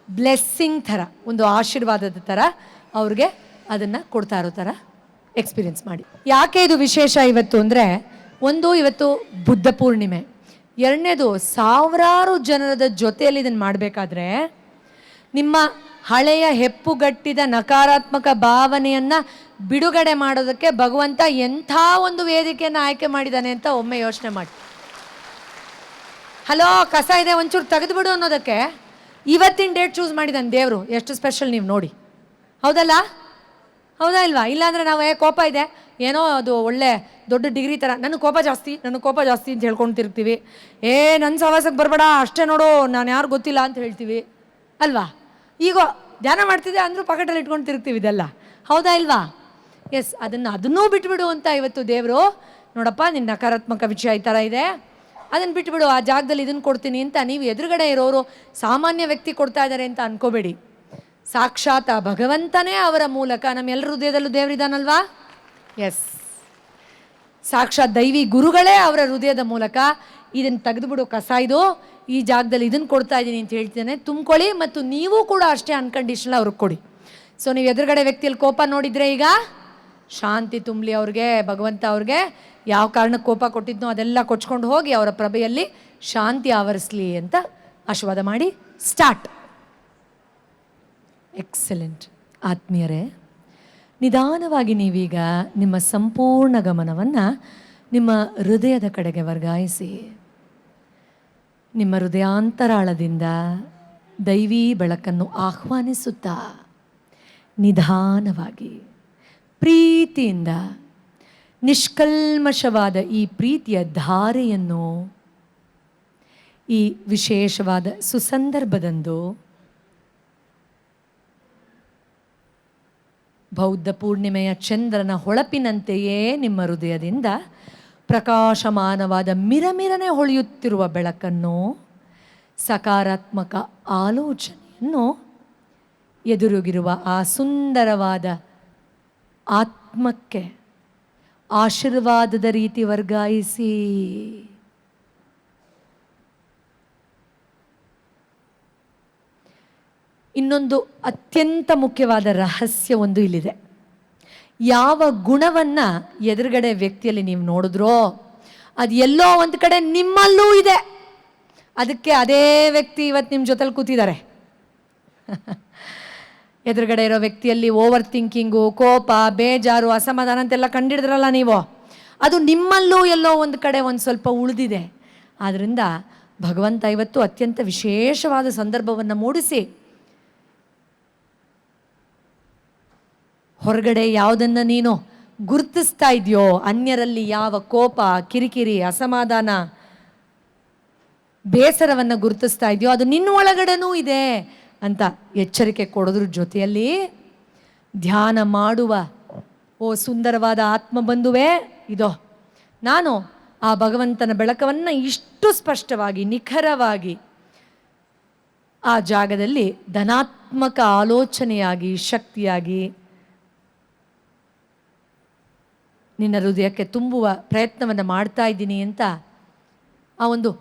ಬ್ಲೆಸ್ಸಿಂಗ್ ಥರ, ಒಂದು ಆಶೀರ್ವಾದದ ಥರ ಅವ್ರಿಗೆ ಅದನ್ನು ಕೊಡ್ತಾ ಇರೋ ಥರ ಎಕ್ಸ್ಪೀರಿಯೆನ್ಸ್ ಮಾಡಿ. ಯಾಕೆ ಇದು ವಿಶೇಷ ಇವತ್ತು ಅಂದರೆ, ಒಂದು, ಇವತ್ತು ಬುದ್ಧ ಪೂರ್ಣಿಮೆ. ಎರಡನೇದು, ಸಾವಿರಾರು ಜನರದ ಜೊತೆಯಲ್ಲಿ ಇದನ್ನು ಮಾಡಬೇಕಾದ್ರೆ ನಿಮ್ಮ ಹಳೆಯ ಹೆಪ್ಪುಗಟ್ಟಿದ ನಕಾರಾತ್ಮಕ ಭಾವನೆಯನ್ನು ಬಿಡುಗಡೆ ಮಾಡೋದಕ್ಕೆ ಭಗವಂತ ಎಂಥ ಒಂದು ವೇದಿಕೆಯನ್ನು ಆಯ್ಕೆ ಮಾಡಿದ್ದಾನೆ ಅಂತ ಒಮ್ಮೆ ಯೋಚನೆ ಮಾಡಿ. ಹಲೋ, ಕಸ ಇದೆ ಒಂಚೂರು ತೆಗೆದುಬಿಡು ಅನ್ನೋದಕ್ಕೆ ಇವತ್ತಿನ ಡೇಟ್ ಚೂಸ್ ಮಾಡಿದ್ದಾನೆ ದೇವರು. ಎಷ್ಟು ಸ್ಪೆಷಲ್ ನೀವು ನೋಡಿ. ಹೌದಾ ಇಲ್ವಾ? ಇಲ್ಲಾಂದರೆ ನಾವು ಕೋಪ ಇದೆ, ಏನೋ ಅದು ಒಳ್ಳೆ ದೊಡ್ಡ ಡಿಗ್ರಿ ಥರ, ನನಗೆ ಕೋಪ ಜಾಸ್ತಿ ಅಂತ ಹೇಳ್ಕೊಂಡು ತಿರ್ಗ್ತೀವಿ. ನನ್ನ ಸಹವಾಸಕ್ಕೆ ಬರಬೇಡ, ಅಷ್ಟೇ ನೋಡು, ನಾನು ಯಾರು ಗೊತ್ತಿಲ್ಲ ಅಂತ ಹೇಳ್ತೀವಿ ಅಲ್ವಾ? ಈಗ ಧ್ಯಾನ ಮಾಡ್ತಿದ್ದೆ ಅಂದರೂ ಪಾಕೆಟಲ್ಲಿ ಇಟ್ಕೊಂಡು ತಿರ್ಗ್ತೀವಿ. ಇದೆಲ್ಲ ಹೌದಾ ಇಲ್ವಾ? ಎಸ್, ಅದನ್ನೂ ಬಿಟ್ಬಿಡು ಅಂತ ಇವತ್ತು ದೇವರು, ನೋಡಪ್ಪ ನಿನ್ನ ನಕಾರಾತ್ಮಕ ವಿಷಯ ಈ ಥರ ಇದೆ, ಅದನ್ನು ಬಿಟ್ಬಿಡು, ಆ ಜಾಗದಲ್ಲಿ ಇದನ್ನು ಕೊಡ್ತೀನಿ ಅಂತ. ನೀವು ಎದುರುಗಡೆ ಇರೋರು ಸಾಮಾನ್ಯ ವ್ಯಕ್ತಿ ಕೊಡ್ತಾ ಇದ್ದಾರೆ ಅಂತ ಅನ್ಕೋಬೇಡಿ. ಸಾಕ್ಷಾತ್ ಭಗವಂತನೇ ಅವರ ಮೂಲಕ ನಮ್ಮೆಲ್ಲರ ಹೃದಯದಲ್ಲೂ ದೇವರಿದ್ದಾನಲ್ವಾ? ಎಸ್, ಸಾಕ್ಷಾತ್ ದೈವಿ ಗುರುಗಳೇ ಅವರ ಹೃದಯದ ಮೂಲಕ ಇದನ್ನು ತೆಗೆದುಬಿಡು, ಕಸ ಇದು, ಈ ಜಾಗದಲ್ಲಿ ಇದನ್ನು ಕೊಡ್ತಾ ಇದ್ದೀನಿ ಅಂತ ಹೇಳ್ತೇನೆ, ತುಂಬ್ಕೊಳ್ಳಿ. ಮತ್ತು ನೀವು ಕೂಡ ಅಷ್ಟೇ ಅನ್ಕಂಡೀಷನಲ್ ಅವ್ರಿಗೆ ಕೊಡಿ. ಸೊ ನೀವು ಎದುರುಗಡೆ ವ್ಯಕ್ತಿಯಲ್ಲಿ ಕೋಪ ನೋಡಿದರೆ ಈಗ ಶಾಂತಿ ತುಂಬಲಿ ಅವ್ರಿಗೆ, ಭಗವಂತ ಅವ್ರಿಗೆ ಯಾವ ಕಾರಣಕ್ಕೆ ಕೋಪ ಕೊಟ್ಟಿದ್ನೋ ಅದೆಲ್ಲ ಕೊಚ್ಕೊಂಡು ಹೋಗಿ ಅವರ ಪ್ರಭೆಯಲ್ಲಿ ಶಾಂತಿ ಆವರಿಸಲಿ ಅಂತ ಆಶೀರ್ವಾದ ಮಾಡಿ ಸ್ಟಾರ್ಟ್. ಎಕ್ಸಲೆಂಟ್. ಆತ್ಮೀಯರೇ, ನಿಧಾನವಾಗಿ ನೀವೀಗ ನಿಮ್ಮ ಸಂಪೂರ್ಣ ಗಮನವನ್ನು ನಿಮ್ಮ ಹೃದಯದ ಕಡೆಗೆ ವರ್ಗಾಯಿಸಿ, ನಿಮ್ಮ ಹೃದಯಾಂತರಾಳದಿಂದ ದೈವೀ ಬೆಳಕನ್ನು ಆಹ್ವಾನಿಸುತ್ತಾ ನಿಧಾನವಾಗಿ ಪ್ರೀತಿಯಿಂದ ನಿಷ್ಕಲ್ಮಶವಾದ ಈ ಪ್ರೀತಿಯ ಧಾರೆಯನ್ನು ಈ ವಿಶೇಷವಾದ ಸುಸಂದರ್ಭದಂದು ಬೌದ್ಧ ಪೂರ್ಣಿಮೆಯ ಚಂದ್ರನ ಹೊಳಪಿನಂತೆಯೇ ನಿಮ್ಮ ಹೃದಯದಿಂದ ಪ್ರಕಾಶಮಾನವಾದ ಮಿರಮಿರನೆ ಹೊಳೆಯುತ್ತಿರುವ ಬೆಳಕನ್ನು, ಸಕಾರಾತ್ಮಕ ಆಲೋಚನೆಯನ್ನು ಎದುರಿಗಿರುವ ಆ ಸುಂದರವಾದ ಆತ್ಮಕ್ಕೆ ಆಶೀರ್ವಾದದ ರೀತಿ ವರ್ಗಾಯಿಸಿ. ಇನ್ನೊಂದು ಅತ್ಯಂತ ಮುಖ್ಯವಾದ ರಹಸ್ಯ ಒಂದು ಇಲ್ಲಿದೆ. ಯಾವ ಗುಣವನ್ನು ಎದುರುಗಡೆ ವ್ಯಕ್ತಿಯಲ್ಲಿ ನೀವು ನೋಡಿದ್ರೋ ಅದು ಎಲ್ಲೋ ಒಂದು ಕಡೆ ನಿಮ್ಮಲ್ಲೂ ಇದೆ. ಅದಕ್ಕೆ ಅದೇ ವ್ಯಕ್ತಿ ಇವತ್ತು ನಿಮ್ಮ ಜೊತೆಲಿ ಕೂತಿದ್ದಾರೆ. ಎದುರುಗಡೆ ಇರೋ ವ್ಯಕ್ತಿಯಲ್ಲಿ ಓವರ್ ಥಿಂಕಿಂಗು, ಕೋಪ, ಬೇಜಾರು, ಅಸಮಾಧಾನ ಅಂತೆಲ್ಲ ಕಂಡಿಡಿದ್ರಲ್ಲ ನೀವು, ಅದು ನಿಮ್ಮಲ್ಲೂ ಎಲ್ಲೋ ಒಂದು ಕಡೆ ಒಂದು ಸ್ವಲ್ಪ ಉಳಿದಿದೆ. ಆದ್ದರಿಂದ ಭಗವಂತ ಇವತ್ತು ಅತ್ಯಂತ ವಿಶೇಷವಾದ ಸಂದರ್ಭವನ್ನು ಮೂಡಿಸಿ ಹೊರಗಡೆ ಯಾವುದನ್ನು ನೀನು ಗುರುತಿಸ್ತಾ ಇದೆಯೋ, ಅನ್ಯರಲ್ಲಿ ಯಾವ ಕೋಪ, ಕಿರಿಕಿರಿ, ಅಸಮಾಧಾನ, ಬೇಸರವನ್ನು ಗುರುತಿಸ್ತಾ ಇದೆಯೋ ಅದು ನಿನ್ನ ಒಳಗಡೆನೂ ಇದೆ ಅಂತ ಎಚ್ಚರಿಕೆ ಕೊಡೋದ್ರ ಜೊತೆಯಲ್ಲಿ ಧ್ಯಾನ ಮಾಡುವ ಓ ಸುಂದರವಾದ ಆತ್ಮಬಂಧುವೇ, ಇದೋ ನಾನು ಆ ಭಗವಂತನ ಬೆಳಕನ್ನು ಇಷ್ಟು ಸ್ಪಷ್ಟವಾಗಿ ನಿಖರವಾಗಿ ಆ ಜಾಗದಲ್ಲಿ ಧನಾತ್ಮಕ ಆಲೋಚನೆಯಾಗಿ ಶಕ್ತಿಯಾಗಿ ನಿನ್ನ ಹೃದಯಕ್ಕೆ ತುಂಬುವ ಪ್ರಯತ್ನವನ್ನು ಮಾಡ್ತಾ ಇದ್ದೀನಿ ಅಂತ ಆ ಒಂದು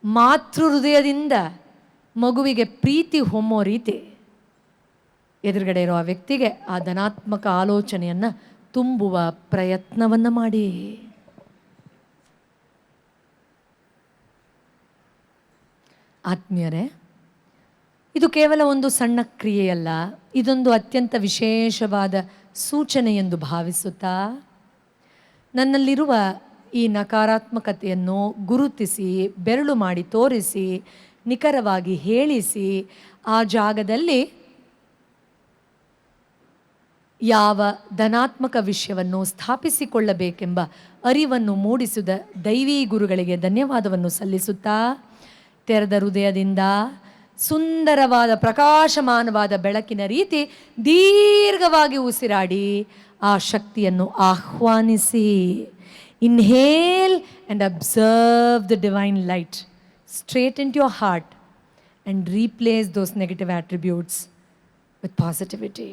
ಮಾತೃ ಹೃದಯದಿಂದ ಮಗುವಿಗೆ ಪ್ರೀತಿ ಹೊಮ್ಮೋ ರೀತಿ ಎದುರುಗಡೆ ಇರೋ ಆ ವ್ಯಕ್ತಿಗೆ ಆ ಧನಾತ್ಮಕ ಆಲೋಚನೆಯನ್ನು ತುಂಬುವ ಪ್ರಯತ್ನವನ್ನು ಮಾಡಿ. ಆತ್ಮೀಯರೇ, ಇದು ಕೇವಲ ಒಂದು ಸಣ್ಣ ಕ್ರಿಯೆಯಲ್ಲ, ಇದೊಂದು ಅತ್ಯಂತ ವಿಶೇಷವಾದ ಸೂಚನೆ ಎಂದು ಭಾವಿಸುತ್ತಾ ನನ್ನಲ್ಲಿರುವ ಈ ನಕಾರಾತ್ಮಕತೆಯನ್ನು ಗುರುತಿಸಿ ಬೆರಳು ಮಾಡಿ ತೋರಿಸಿ ನಿಖರವಾಗಿ ಹೇಳಿಸಿ ಆ ಜಾಗದಲ್ಲಿ ಯಾವ ಧನಾತ್ಮಕ ವಿಷಯವನ್ನು ಸ್ಥಾಪಿಸಿಕೊಳ್ಳಬೇಕೆಂಬ ಅರಿವನ್ನು ಮೂಡಿಸಿದ ದೈವೀ ಗುರುಗಳಿಗೆ ಧನ್ಯವಾದವನ್ನು ಸಲ್ಲಿಸುತ್ತಾ ತೆರೆದ ಹೃದಯದಿಂದ ಸುಂದರವಾದ ಪ್ರಕಾಶಮಾನವಾದ ಬೆಳಕಿನ ರೀತಿ ದೀರ್ಘವಾಗಿ ಉಸಿರಾಡಿ ಆ ಶಕ್ತಿಯನ್ನು ಆಹ್ವಾನಿಸಿ. Inhale and observe the divine light straight into your heart and replace those negative attributes with positivity.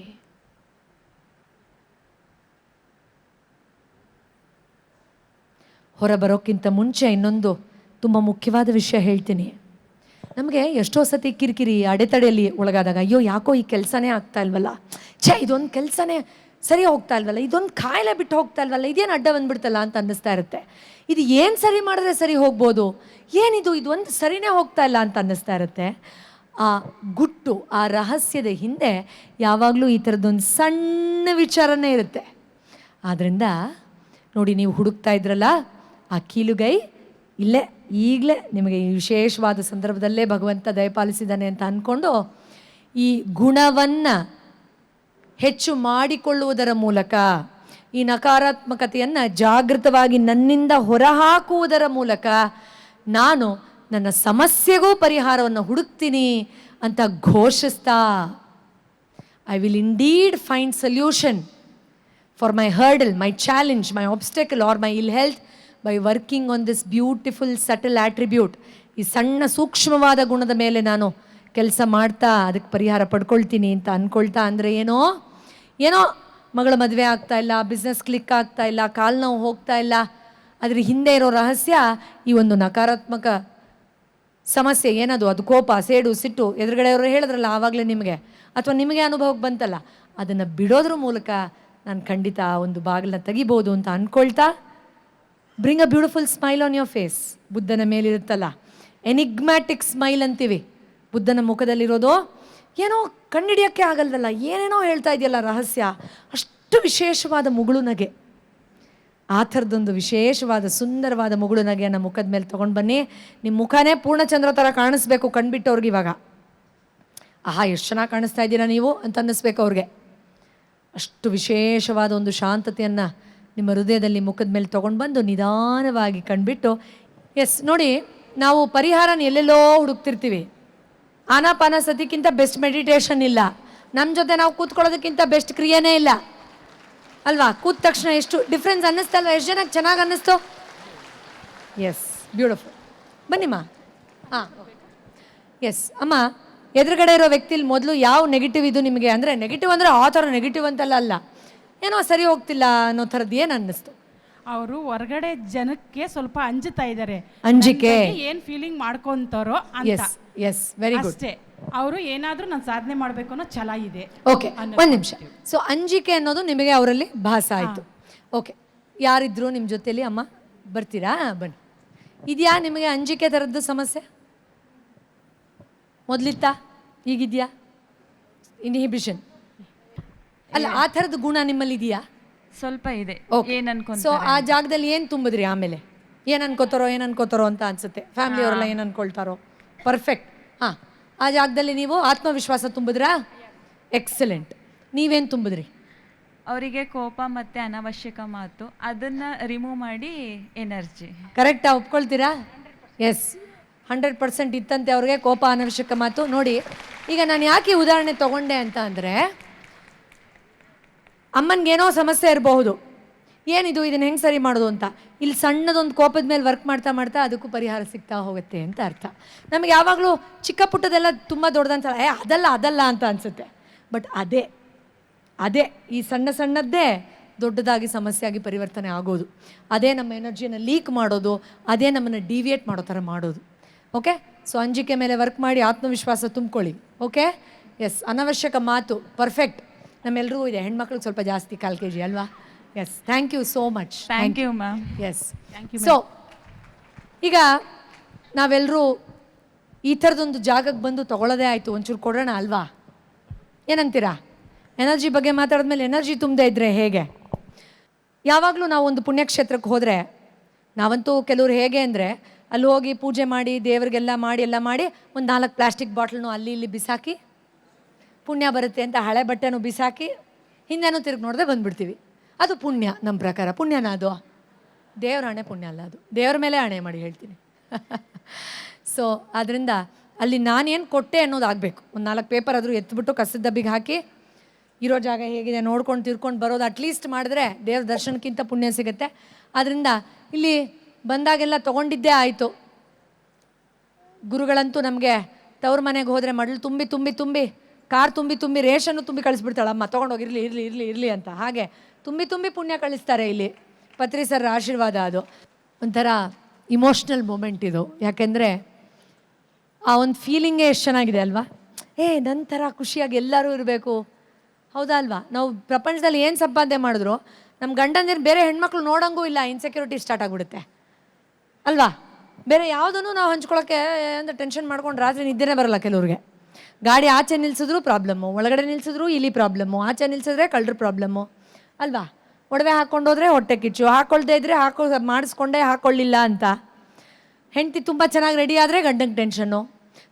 ಹೊರಬರೋಕ್ಕಿಂತ ಮುಂಚೆ ಇನ್ನೊಂದು ತುಂಬ ಮುಖ್ಯವಾದ ವಿಷಯ ಹೇಳ್ತೀನಿ. ನಮಗೆ ಎಷ್ಟೋ ಸತಿ ಕಿರಿಕಿರಿ ಅಡೆತಡೆಯಲ್ಲಿ ಒಳಗಾದಾಗ ಅಯ್ಯೋ ಯಾಕೋ ಈ ಕೆಲಸನೇ ಆಗ್ತಾ ಇಲ್ವಲ್ಲ, ಇದೊಂದು ಕೆಲಸನೇ ಸರಿ ಹೋಗ್ತಾ ಇಲ್ವಲ್ಲ, ಇದೊಂದು ಕಾಯಿಲೆ ಬಿಟ್ಟು ಹೋಗ್ತಾ ಇಲ್ವಲ್ಲ, ಇದೇನು ಅಡ್ಡ ಬಂದ್ಬಿಡ್ತಲ್ಲ ಅಂತ ಅನ್ನಿಸ್ತಾ ಇರುತ್ತೆ. ಇದು ಏನು ಸರಿ ಮಾಡಿದ್ರೆ ಸರಿ ಹೋಗ್ಬೋದು, ಏನಿದು ಇದೊಂದು ಸರಿನೇ ಹೋಗ್ತಾ ಇಲ್ಲ ಅಂತ ಅನ್ನಿಸ್ತಾ ಇರುತ್ತೆ. ಆ ಗುಟ್ಟು, ಆ ರಹಸ್ಯದ ಹಿಂದೆ ಯಾವಾಗಲೂ ಈ ಥರದ್ದೊಂದು ಸಣ್ಣ ವಿಚಾರನೇ ಇರುತ್ತೆ. ಆದ್ದರಿಂದ ನೋಡಿ, ನೀವು ಹುಡುಕ್ತಾ ಇದ್ರಲ್ಲ ಆ ಕೀಲುಗೈ, ಇಲ್ಲೇ ಈಗಲೇ ನಿಮಗೆ ಈ ವಿಶೇಷವಾದ ಸಂದರ್ಭದಲ್ಲೇ ಭಗವಂತ ದಯಪಾಲಿಸಿದ್ದಾನೆ ಅಂತ ಅಂದ್ಕೊಂಡು ಈ ಗುಣವನ್ನು ಹೆಚ್ಚು ಮಾಡಿಕೊಳ್ಳುವುದರ ಮೂಲಕ, ಈ ನಕಾರಾತ್ಮಕತೆಯನ್ನು ಜಾಗೃತವಾಗಿ ನನ್ನಿಂದ ಹೊರಹಾಕುವುದರ ಮೂಲಕ ನಾನು ನನ್ನ ಸಮಸ್ಯೆಗೂ ಪರಿಹಾರವನ್ನು ಹುಡುಕ್ತೀನಿ ಅಂತ ಘೋಷಿಸ್ತಾ I will indeed find solution for my hurdle, my challenge, my obstacle or my ill health by working on this beautiful subtle attribute. ಈ ಸಣ್ಣ ಸೂಕ್ಷ್ಮವಾದ ಗುಣದ ಮೇಲೆ ನಾನು ಕೆಲಸ ಮಾಡ್ತಾ ಅದಕ್ಕೆ ಪರಿಹಾರ ಪಡ್ಕೊಳ್ತೀನಿ ಅಂತ ಅಂದ್ಕೊಳ್ತಾ. ಅಂದರೆ ಏನೋ ಮಗಳ ಮದುವೆ ಆಗ್ತಾ ಇಲ್ಲ, ಬಿಸ್ನೆಸ್ ಕ್ಲಿಕ್ ಆಗ್ತಾ ಇಲ್ಲ, ಕಾಲು ನೋವು ಹೋಗ್ತಾ ಇಲ್ಲ, ಅದ್ರ ಹಿಂದೆ ಇರೋ ರಹಸ್ಯ ಈ ಒಂದು ನಕಾರಾತ್ಮಕ ಸಮಸ್ಯೆ ಏನದು, ಅದು ಕೋಪ, ಸೇಡು, ಸಿಟ್ಟು, ಎದುರುಗಡೆಯವರು ಹೇಳಿದ್ರಲ್ಲ ಆವಾಗಲೇ ನಿಮಗೆ, ಅಥವಾ ನಿಮಗೆ ಅನುಭವಕ್ಕೆ ಬಂತಲ್ಲ, ಅದನ್ನು ಬಿಡೋದ್ರ ಮೂಲಕ ನಾನು ಖಂಡಿತ ಆ ಒಂದು ಬಾಗಿಲನ್ನ ತೆಗಿಬೋದು ಅಂತ ಅಂದ್ಕೊಳ್ತಾ, bring a beautiful smile on your face. ಬುದ್ಧನ ಮೇಲಿರುತ್ತಲ್ಲ ಎನಿಗ್ಮ್ಯಾಟಿಕ್ ಸ್ಮೈಲ್ ಅಂತೀವಿ, ಬುದ್ಧನ ಮುಖದಲ್ಲಿರೋದು ಏನೋ ಕಂಡಿಡಿಯೋಕ್ಕೆ ಆಗಲ್ವಲ್ಲ, ಏನೇನೋ ಹೇಳ್ತಾ ಇದೆಯಲ್ಲ ರಹಸ್ಯ, ಅಷ್ಟು ವಿಶೇಷವಾದ ಮುಗುಳು ನಗೆ. ಆ ಥರದೊಂದು ವಿಶೇಷವಾದ ಸುಂದರವಾದ ಮುಗುಳು ನಗೆಯನ್ನು ಮುಖದ ಮೇಲೆ ತೊಗೊಂಡು ಬನ್ನಿ. ನಿಮ್ಮ ಮುಖನೇ ಪೂರ್ಣಚಂದ್ರ ಥರ ಕಾಣಿಸ್ಬೇಕು ಕಂಡುಬಿಟ್ಟವ್ರಿಗೆ. ಇವಾಗ ಆಹಾ ಎಷ್ಟು ಚೆನ್ನಾಗಿ ಕಾಣಿಸ್ತಾ ಇದ್ದೀರಾ ನೀವು ಅಂತ ಅನ್ನಿಸ್ಬೇಕು ಅವ್ರಿಗೆ. ಅಷ್ಟು ವಿಶೇಷವಾದ ಒಂದು ಶಾಂತತೆಯನ್ನು ನಿಮ್ಮ ಹೃದಯದಲ್ಲಿ ಮುಖದ ಮೇಲೆ ತೊಗೊಂಡು ಬಂದು ನಿಧಾನವಾಗಿ ಕಂಡುಬಿಟ್ಟು, ಎಸ್ ನೋಡಿ, ನಾವು ಪರಿಹಾರನ ಎಲ್ಲೆಲ್ಲೋ ಹುಡುಕ್ತಿರ್ತೀವಿ. ಆನಾಪಾನಸತಿಗಿಂತ ಬೆಸ್ಟ್ ಮೆಡಿಟೇಷನ್ ಇಲ್ಲ, ನಮ್ಮ ಜೊತೆ ನಾವು ಕೂತ್ಕೊಳ್ಳೋದಕ್ಕಿಂತ ಬೆಸ್ಟ್ ಕ್ರಿಯೆನೇ ಇಲ್ಲ ಅಲ್ವಾ? ಕೂತ ತಕ್ಷಣ ಎಷ್ಟು ಡಿಫ್ರೆನ್ಸ್ ಅನ್ನಿಸ್ತಲ್ವ? ಎಷ್ಟು ಜನಕ್ಕೆ ಚೆನ್ನಾಗಿ ಅನ್ನಿಸ್ತು? Yes, beautiful. ಬನ್ನಿಮ್ಮ. ಹಾಂ, ಎಸ್ ಅಮ್ಮ. ಎದುರುಗಡೆ ಇರೋ ವ್ಯಕ್ತಿಲಿ ಮೊದಲು ಯಾವ ನೆಗೆಟಿವ್ ಇದು ನಿಮಗೆ? ಅಂದರೆ ನೆಗೆಟಿವ್ ಅಂದರೆ ಆ ಥರ ನೆಗೆಟಿವ್ ಅಂತೆಲ್ಲ ಅಲ್ಲ, ಏನೋ ಸರಿ ಹೋಗ್ತಿಲ್ಲ ಅನ್ನೋ ಥರದ್ದು ಏನು ಅನ್ನಿಸ್ತು? ಅವರು ಹೊರಗಡೆ ಜನಕ್ಕೆ ಸ್ವಲ್ಪ ಅಂಜುತ್ತಾ ಇದ್ದಾರೆ, ಅಂಜಿಕೆ ಏನ್ ಫೀಲಿಂಗ್ ಮಾಡ್ಕೊಂತಾರೋ ಅಂತ. Yes yes, very good. ಅಷ್ಟೇ, ಅವರು ಏನಾದ್ರೂ ನಾನು ಸಾಧನೆ ಮಾಡಬೇಕು ಅನ್ನೋ ಛಲ ಇದೆ. ಓಕೆ, ಒಂದು ನಿಮಿಷ. ಸೊ ಅಂಜಿಕೆ ಅನ್ನೋದು ನಿಮಗೆ ಅವರಲ್ಲಿ ಭಾಸ ಆಯಿತು. ಓಕೆ, ಯಾರಿದ್ರು ನಿಮ್ಮ ಜೊತೆಲಿ? ಅಮ್ಮ ಬರ್ತೀರಾ? ಬನ್ನಿ. ಇದೆಯಾ ನಿಮಗೆ ಅಂಜಿಕೆ ಥರದ್ದು ಸಮಸ್ಯೆ? ಮೊದಲಿತ್ತಾ? ಈಗಿದೆಯಾ? ಇನ್ಹಿಬಿಷನ್ ಅಲ್ಲ, ಆ ಥರದ್ದು ಗುಣ ನಿಮ್ಮಲ್ಲಿ ಇದೆಯಾ? ಸ್ವಲ್ಪ ಇದೆ. ಸೊ ಆ ಜಾಗದಲ್ಲಿ ಏನು ತುಂಬಿದ್ರಿ? ಆಮೇಲೆ ಏನು ಅನ್ಕೋತಾರೋ ಅಂತ ಅನ್ಸುತ್ತೆ. ಫ್ಯಾಮಿಲಿ ಅವರೆಲ್ಲ ಏನು ಅನ್ಕೊಳ್ತಾರೋ? ಪರ್ಫೆಕ್ಟ್. ಹಾಂ, ಆ ಜಾಗದಲ್ಲಿ ನೀವು ಆತ್ಮವಿಶ್ವಾಸ ತುಂಬಿದ್ರಾ? ಎಕ್ಸಲೆಂಟ್. ನೀವೇನು ತುಂಬಿದ್ರಿ? ಅವರಿಗೆ ಕೋಪ ಮತ್ತೆ ಅನಾವಶ್ಯಕ ಮಾತು, ಅದನ್ನ ರಿಮೂವ್ ಮಾಡಿ ಎನರ್ಜಿ. ಕರೆಕ್ಟಾ? ಒಪ್ಕೊಳ್ತೀರಾ? ಎಸ್, 100% ಇತ್ತಂತೆ ಅವ್ರಿಗೆ ಕೋಪ ಅನಾವಶ್ಯಕ ಮಾತು. ನೋಡಿ, ಈಗ ನಾನು ಯಾಕೆ ಉದಾಹರಣೆ ತಗೊಂಡೆ ಅಂತ ಅಂದರೆ, ಅಮ್ಮನಿಗೇನೋ ಸಮಸ್ಯೆ ಇರಬಹುದು, ಏನಿದು ಇದನ್ನು ಹೆಂಗೆ ಸರಿ ಮಾಡೋದು ಅಂತ. ಇಲ್ಲಿ ಸಣ್ಣದೊಂದು ಕೋಪದ ಮೇಲೆ ವರ್ಕ್ ಮಾಡ್ತಾ ಮಾಡ್ತಾ ಅದಕ್ಕೂ ಪರಿಹಾರ ಸಿಗ್ತಾ ಹೋಗುತ್ತೆ ಅಂತ ಅರ್ಥ. ನಮಗೆ ಯಾವಾಗಲೂ ಚಿಕ್ಕ ಪುಟ್ಟದೆಲ್ಲ ತುಂಬ ದೊಡ್ಡದಂತ ಅದಲ್ಲ ಅಂತ ಅನಿಸುತ್ತೆ. ಬಟ್ ಅದೇ ಈ ಸಣ್ಣದ್ದೇ ದೊಡ್ಡದಾಗಿ ಸಮಸ್ಯೆಯಾಗಿ ಪರಿವರ್ತನೆ ಆಗೋದು. ಅದೇ ನಮ್ಮ ಎನರ್ಜಿಯನ್ನು ಲೀಕ್ ಮಾಡೋದು, ಅದೇ ನಮ್ಮನ್ನು ಡಿವಿಯೇಟ್ ಮಾಡೋ ಥರ ಮಾಡೋದು. ಓಕೆ, ಸೊ ಅಂಜಿಕೆ ಮೇಲೆ ವರ್ಕ್ ಮಾಡಿ ಆತ್ಮವಿಶ್ವಾಸ ತುಂಬ್ಕೊಳ್ಳಿ. Okay, S. ಅನಾವಶ್ಯಕ ಮಾತು ಪರ್ಫೆಕ್ಟ್, ನಮ್ಮೆಲ್ಲರಿಗೂ ಇದೆ. ಹೆಣ್ಮಕ್ಳಿಗೆ ಸ್ವಲ್ಪ ಜಾಸ್ತಿ, 1/4 kg ಅಲ್ವಾ? Yes, thank you so much. Thank you ma'am. Yes, so ಈಗ ನಾವೆಲ್ಲರೂ ಈ ಥರದೊಂದು ಜಾಗಕ್ಕೆ ಬಂದು ತೊಗೊಳ್ಳೋದೇ ಆಯಿತು, ಒಂಚೂರು ಕೊಡೋಣ ಅಲ್ವಾ? ಏನಂತೀರಾ? ಎನರ್ಜಿ ಬಗ್ಗೆ ಮಾತಾಡಿದ್ಮೇಲೆ ಎನರ್ಜಿ ತುಂಬದೇ ಇದ್ದರೆ ಹೇಗೆ? ಯಾವಾಗಲೂ ನಾವು ಒಂದು ಪುಣ್ಯಕ್ಷೇತ್ರಕ್ಕೆ ಹೋದರೆ, ನಾವಂತೂ ಕೆಲವ್ರು ಹೇಗೆ ಅಂದರೆ, ಅಲ್ಲಿ ಹೋಗಿ ಪೂಜೆ ಮಾಡಿ ದೇವರಿಗೆಲ್ಲ ಮಾಡಿ ಒಂದು 4 ಪ್ಲಾಸ್ಟಿಕ್ ಬಾಟ್ಲನ್ನು ಅಲ್ಲಿ ಇಲ್ಲಿ ಬಿಸಾಕಿ ಪುಣ್ಯ ಬರುತ್ತೆ ಅಂತ ಹಳೆ ಬಟ್ಟೆನೂ ಬಿಸಾಕಿ ಹಿಂದೆನೂ ತಿರುಗಿ ನೋಡದೆ ಬಂದುಬಿಡ್ತೀವಿ. ಅದು ಪುಣ್ಯ ನಮ್ಮ ಪ್ರಕಾರ? ಪುಣ್ಯನ ಅದು? ದೇವ್ರ ಹಣೆ ಪುಣ್ಯ ಅಲ್ಲ ಅದು, ದೇವ್ರ ಮೇಲೆ ಹಣೆ ಮಾಡಿ ಹೇಳ್ತೀನಿ. ಸೊ ಆದ್ದರಿಂದ ಅಲ್ಲಿ ನಾನೇನು ಕೊಟ್ಟೆ ಅನ್ನೋದು ಆಗಬೇಕು. ಒಂದು 4 ಪೇಪರ್ ಆದರೂ ಎತ್ಬಿಟ್ಟು ಕಸದ ಡಬ್ಬಿಗೆ ಹಾಕಿ ಇರೋ ಜಾಗ ಹೇಗಿದೆ ನೋಡ್ಕೊಂಡು ತಿರ್ಕೊಂಡು ಬರೋದು ಅಟ್ಲೀಸ್ಟ್ ಮಾಡಿದ್ರೆ ದೇವ್ರ ದರ್ಶನಕ್ಕಿಂತ ಪುಣ್ಯ ಸಿಗುತ್ತೆ. ಆದ್ದರಿಂದ ಇಲ್ಲಿ ಬಂದಾಗೆಲ್ಲ ತೊಗೊಂಡಿದ್ದೇ ಆಯಿತು. ಗುರುಗಳಂತೂ ನಮಗೆ ತವ್ರ ಮನೆಗೆ ಹೋದರೆ ಮಡ್ಲು ತುಂಬಿ ಕಾರ್ ತುಂಬಿ ರೇಷನ್ನು ತುಂಬಿ ಕಳಿಸ್ಬಿಡ್ತಾಳಮ್ಮ, ತೊಗೊಂಡೋಗಿ ಇರಲಿ ಅಂತ. ಹಾಗೆ ತುಂಬಿ ಪುಣ್ಯ ಕಳಿಸ್ತಾರೆ ಇಲ್ಲಿ. ಪತ್ರಿ ಸರ್ ಆಶೀರ್ವಾದ ಅದು ಒಂಥರ ಇಮೋಷ್ನಲ್ ಮೂಮೆಂಟ್ ಇದು. ಯಾಕೆಂದರೆ ಆ ಒಂದು ಫೀಲಿಂಗೇ ಎಷ್ಟು ಚೆನ್ನಾಗಿದೆ ಅಲ್ವಾ? ನನ್ನ ಥರ ಖುಷಿಯಾಗಿ ಎಲ್ಲರೂ ಇರಬೇಕು, ಹೌದಾ ಅಲ್ವಾ? ನಾವು ಪ್ರಪಂಚದಲ್ಲಿ ಏನು ಸಂಪಾದನೆ ಮಾಡಿದ್ರು ನಮ್ಮ ಗಂಡಂದಿರು ಬೇರೆ ಹೆಣ್ಮಕ್ಳು ನೋಡೋಂಗೂ ಇಲ್ಲ, ಇನ್ಸೆಕ್ಯೂರಿಟಿ ಸ್ಟಾರ್ಟ್ ಆಗಿಬಿಡುತ್ತೆ ಅಲ್ವಾ? ಬೇರೆ ಯಾವುದನ್ನು ನಾವು ಹಂಚ್ಕೊಳ್ಳೋಕ್ಕೆ ಅಂತ ಟೆನ್ಷನ್ ಮಾಡ್ಕೊಂಡು ರಾತ್ರಿ ನಿದ್ದೆನೇ ಬರಲ್ಲ ಕೆಲವ್ರಿಗೆ. ಗಾಡಿ ಆಚೆ ನಿಲ್ಸಿದ್ರು ಪ್ರಾಬ್ಲಮ್ಮು, ಒಳಗಡೆ ನಿಲ್ಸಿದ್ರು ಇಲ್ಲಿ ಪ್ರಾಬ್ಲಮ್ಮು, ಆಚೆ ನಿಲ್ಸಿದ್ರೆ ಕಳ್ಳರ ಪ್ರಾಬ್ಲಮ್ಮು ಅಲ್ವಾ? ಒಡವೆ ಹಾಕ್ಕೊಂಡೋದ್ರೆ ಹೊಟ್ಟೆ ಕಿಚ್ಚು, ಹಾಕ್ಕೊಳ್ದೇ ಇದ್ದರೆ ಮಾಡಿಸ್ಕೊಂಡೇ ಹಾಕ್ಕೊಳ್ಳಿಲ್ಲ ಅಂತ. ಹೆಂಡತಿ ತುಂಬ ಚೆನ್ನಾಗಿ ರೆಡಿ ಆದರೆ ಗಂಡಂಗೆ ಟೆನ್ಷನ್ನು,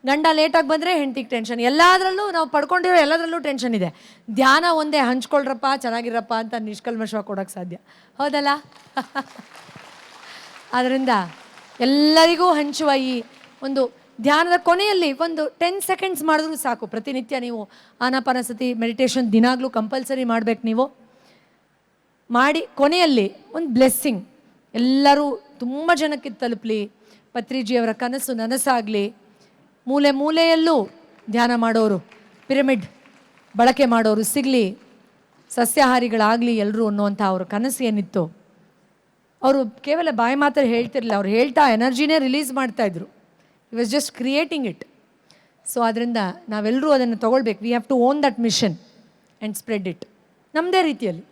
ಗಂಡ ಲೇಟಾಗಿ ಬಂದರೆ ಹೆಂಡತಿಗೆ ಟೆನ್ಷನ್. ಎಲ್ಲದರಲ್ಲೂ ನಾವು ಪಡ್ಕೊಂಡಿರೋ ಎಲ್ಲದರಲ್ಲೂ ಟೆನ್ಷನ್ ಇದೆ. ಧ್ಯಾನ ಒಂದೇ, ಹಂಚ್ಕೊಳ್ರಪ್ಪ ಚೆನ್ನಾಗಿರಪ್ಪ ಅಂತ ನಿಷ್ಕಲ್ಮಶವಾಗಿ ಕೊಡೋಕ್ಕೆ ಸಾಧ್ಯ, ಹೌದಲ್ಲ? ಆದ್ದರಿಂದ ಎಲ್ಲರಿಗೂ ಹಂಚುವ ಈ ಒಂದು ಧ್ಯಾನದ ಕೊನೆಯಲ್ಲಿ ಒಂದು 10 ಸೆಕೆಂಡ್ಸ್ ಮಾಡಿದ್ರೂ ಸಾಕು. ಪ್ರತಿನಿತ್ಯ ನೀವು ಆನಾಪಾನಸತಿ ಮೆಡಿಟೇಷನ್ ದಿನಾಗಲೂ ಕಂಪಲ್ಸರಿ ಮಾಡಬೇಕು. ನೀವು ಮಾಡಿ ಕೊನೆಯಲ್ಲಿ ಒಂದು ಬ್ಲೆಸ್ಸಿಂಗ್ ಎಲ್ಲರೂ ತುಂಬ ಜನಕ್ಕೆ ತಲುಪಲಿ, ಪತ್ರಿಜಿಯವರ ಕನಸು ನನಸಾಗಲಿ, ಮೂಲೆ ಮೂಲೆಯಲ್ಲೂ ಧ್ಯಾನ ಮಾಡೋರು, ಪಿರಮಿಡ್ ಬಳಕೆ ಮಾಡೋರು ಸಿಗಲಿ, ಸಸ್ಯಾಹಾರಿಗಳಾಗಲಿ ಎಲ್ಲರೂ ಅನ್ನುವಂಥ ಅವ್ರ ಕನಸು ಏನಿತ್ತು, ಅವರು ಕೇವಲ ಬಾಯಿ ಮಾತ್ರ ಹೇಳ್ತಿರಲಿಲ್ಲ, ಅವ್ರು ಹೇಳ್ತಾ ಎನರ್ಜಿನೇ ರಿಲೀಸ್ ಮಾಡ್ತಾಯಿದ್ರು. He was just creating it. So ಅದರಿಂದ ನಾವೆಲ್ಲರೂ ಅದನ್ನು ತೊಗೊಳ್ಬೇಕು. We have to own that mission and spread it ನಮ್ಮದೇ ರೀತಿಯಲ್ಲಿ.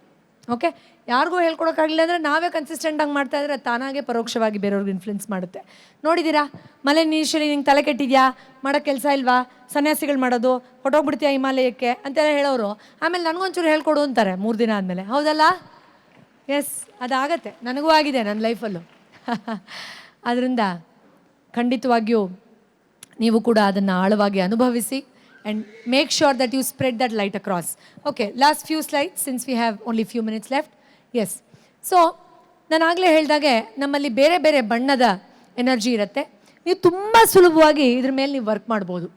ಓಕೆ, ಯಾರಿಗೂ ಹೇಳ್ಕೊಡೋಕ್ಕಾಗಲಿಲ್ಲ ಅಂದರೆ ನಾವೇ ಕನ್ಸಿಸ್ಟೆಂಟಾಗಿ ಮಾಡ್ತಾ ಇದ್ರೆ ತಾನಾಗೆ ಪರೋಕ್ಷವಾಗಿ ಬೇರೆಯವ್ರಿಗೆ ಇನ್ಫ್ಲುಯೆನ್ಸ್ ಮಾಡುತ್ತೆ. ನೋಡಿದ್ದೀರಾ, ಮಲೆ ನೀಶಲಿ ನಿಂಗೆ ತಲೆ ಕೆಟ್ಟಿದ್ಯಾ, ಮಾಡೋಕ್ಕೆ ಕೆಲಸ ಇಲ್ವಾ, ಸನ್ಯಾಸಿಗಳು ಮಾಡೋದು, ಹೊಟ್ಟೋಗ್ಬಿಡ್ತೀಯಾ ಹಿಮಾಲಯಕ್ಕೆ ಅಂತೆಲ್ಲ ಹೇಳೋರು ಆಮೇಲೆ ನನಗೊಂಚೂರು ಹೇಳ್ಕೊಡು ಅಂತಾರೆ 3 ದಿನ ಆದಮೇಲೆ. ಹೌದಲ್ಲ? ಎಸ್, ಅದಾಗತ್ತೆ. ನನಗೂ ಆಗಿದೆ ನನ್ನ ಲೈಫಲ್ಲೂ. ಅದರಿಂದ ಖಂಡಿತವಾಗಿಯೂ ನೀವು ಕೂಡ ಅದನ್ನು ಆಳವಾಗಿ ಅನುಭವಿಸಿ and make sure that you spread that light across. Okay, last few slides since we have only few minutes left. Yes. So, ನಾನು ಆಗಲೇ ಹೇಳಿದಾಗೆ ನಮ್ಮಲ್ಲಿ ಬೇರೆ ಬೇರೆ ಬಣ್ಣದ ಎನರ್ಜಿ ಇರುತ್ತೆ. ನೀವು ತುಂಬ ಸುಲಭವಾಗಿ ಇದ್ರ ಮೇಲೆ ನೀವು ವರ್ಕ್ ಮಾಡ್ಬೋದು.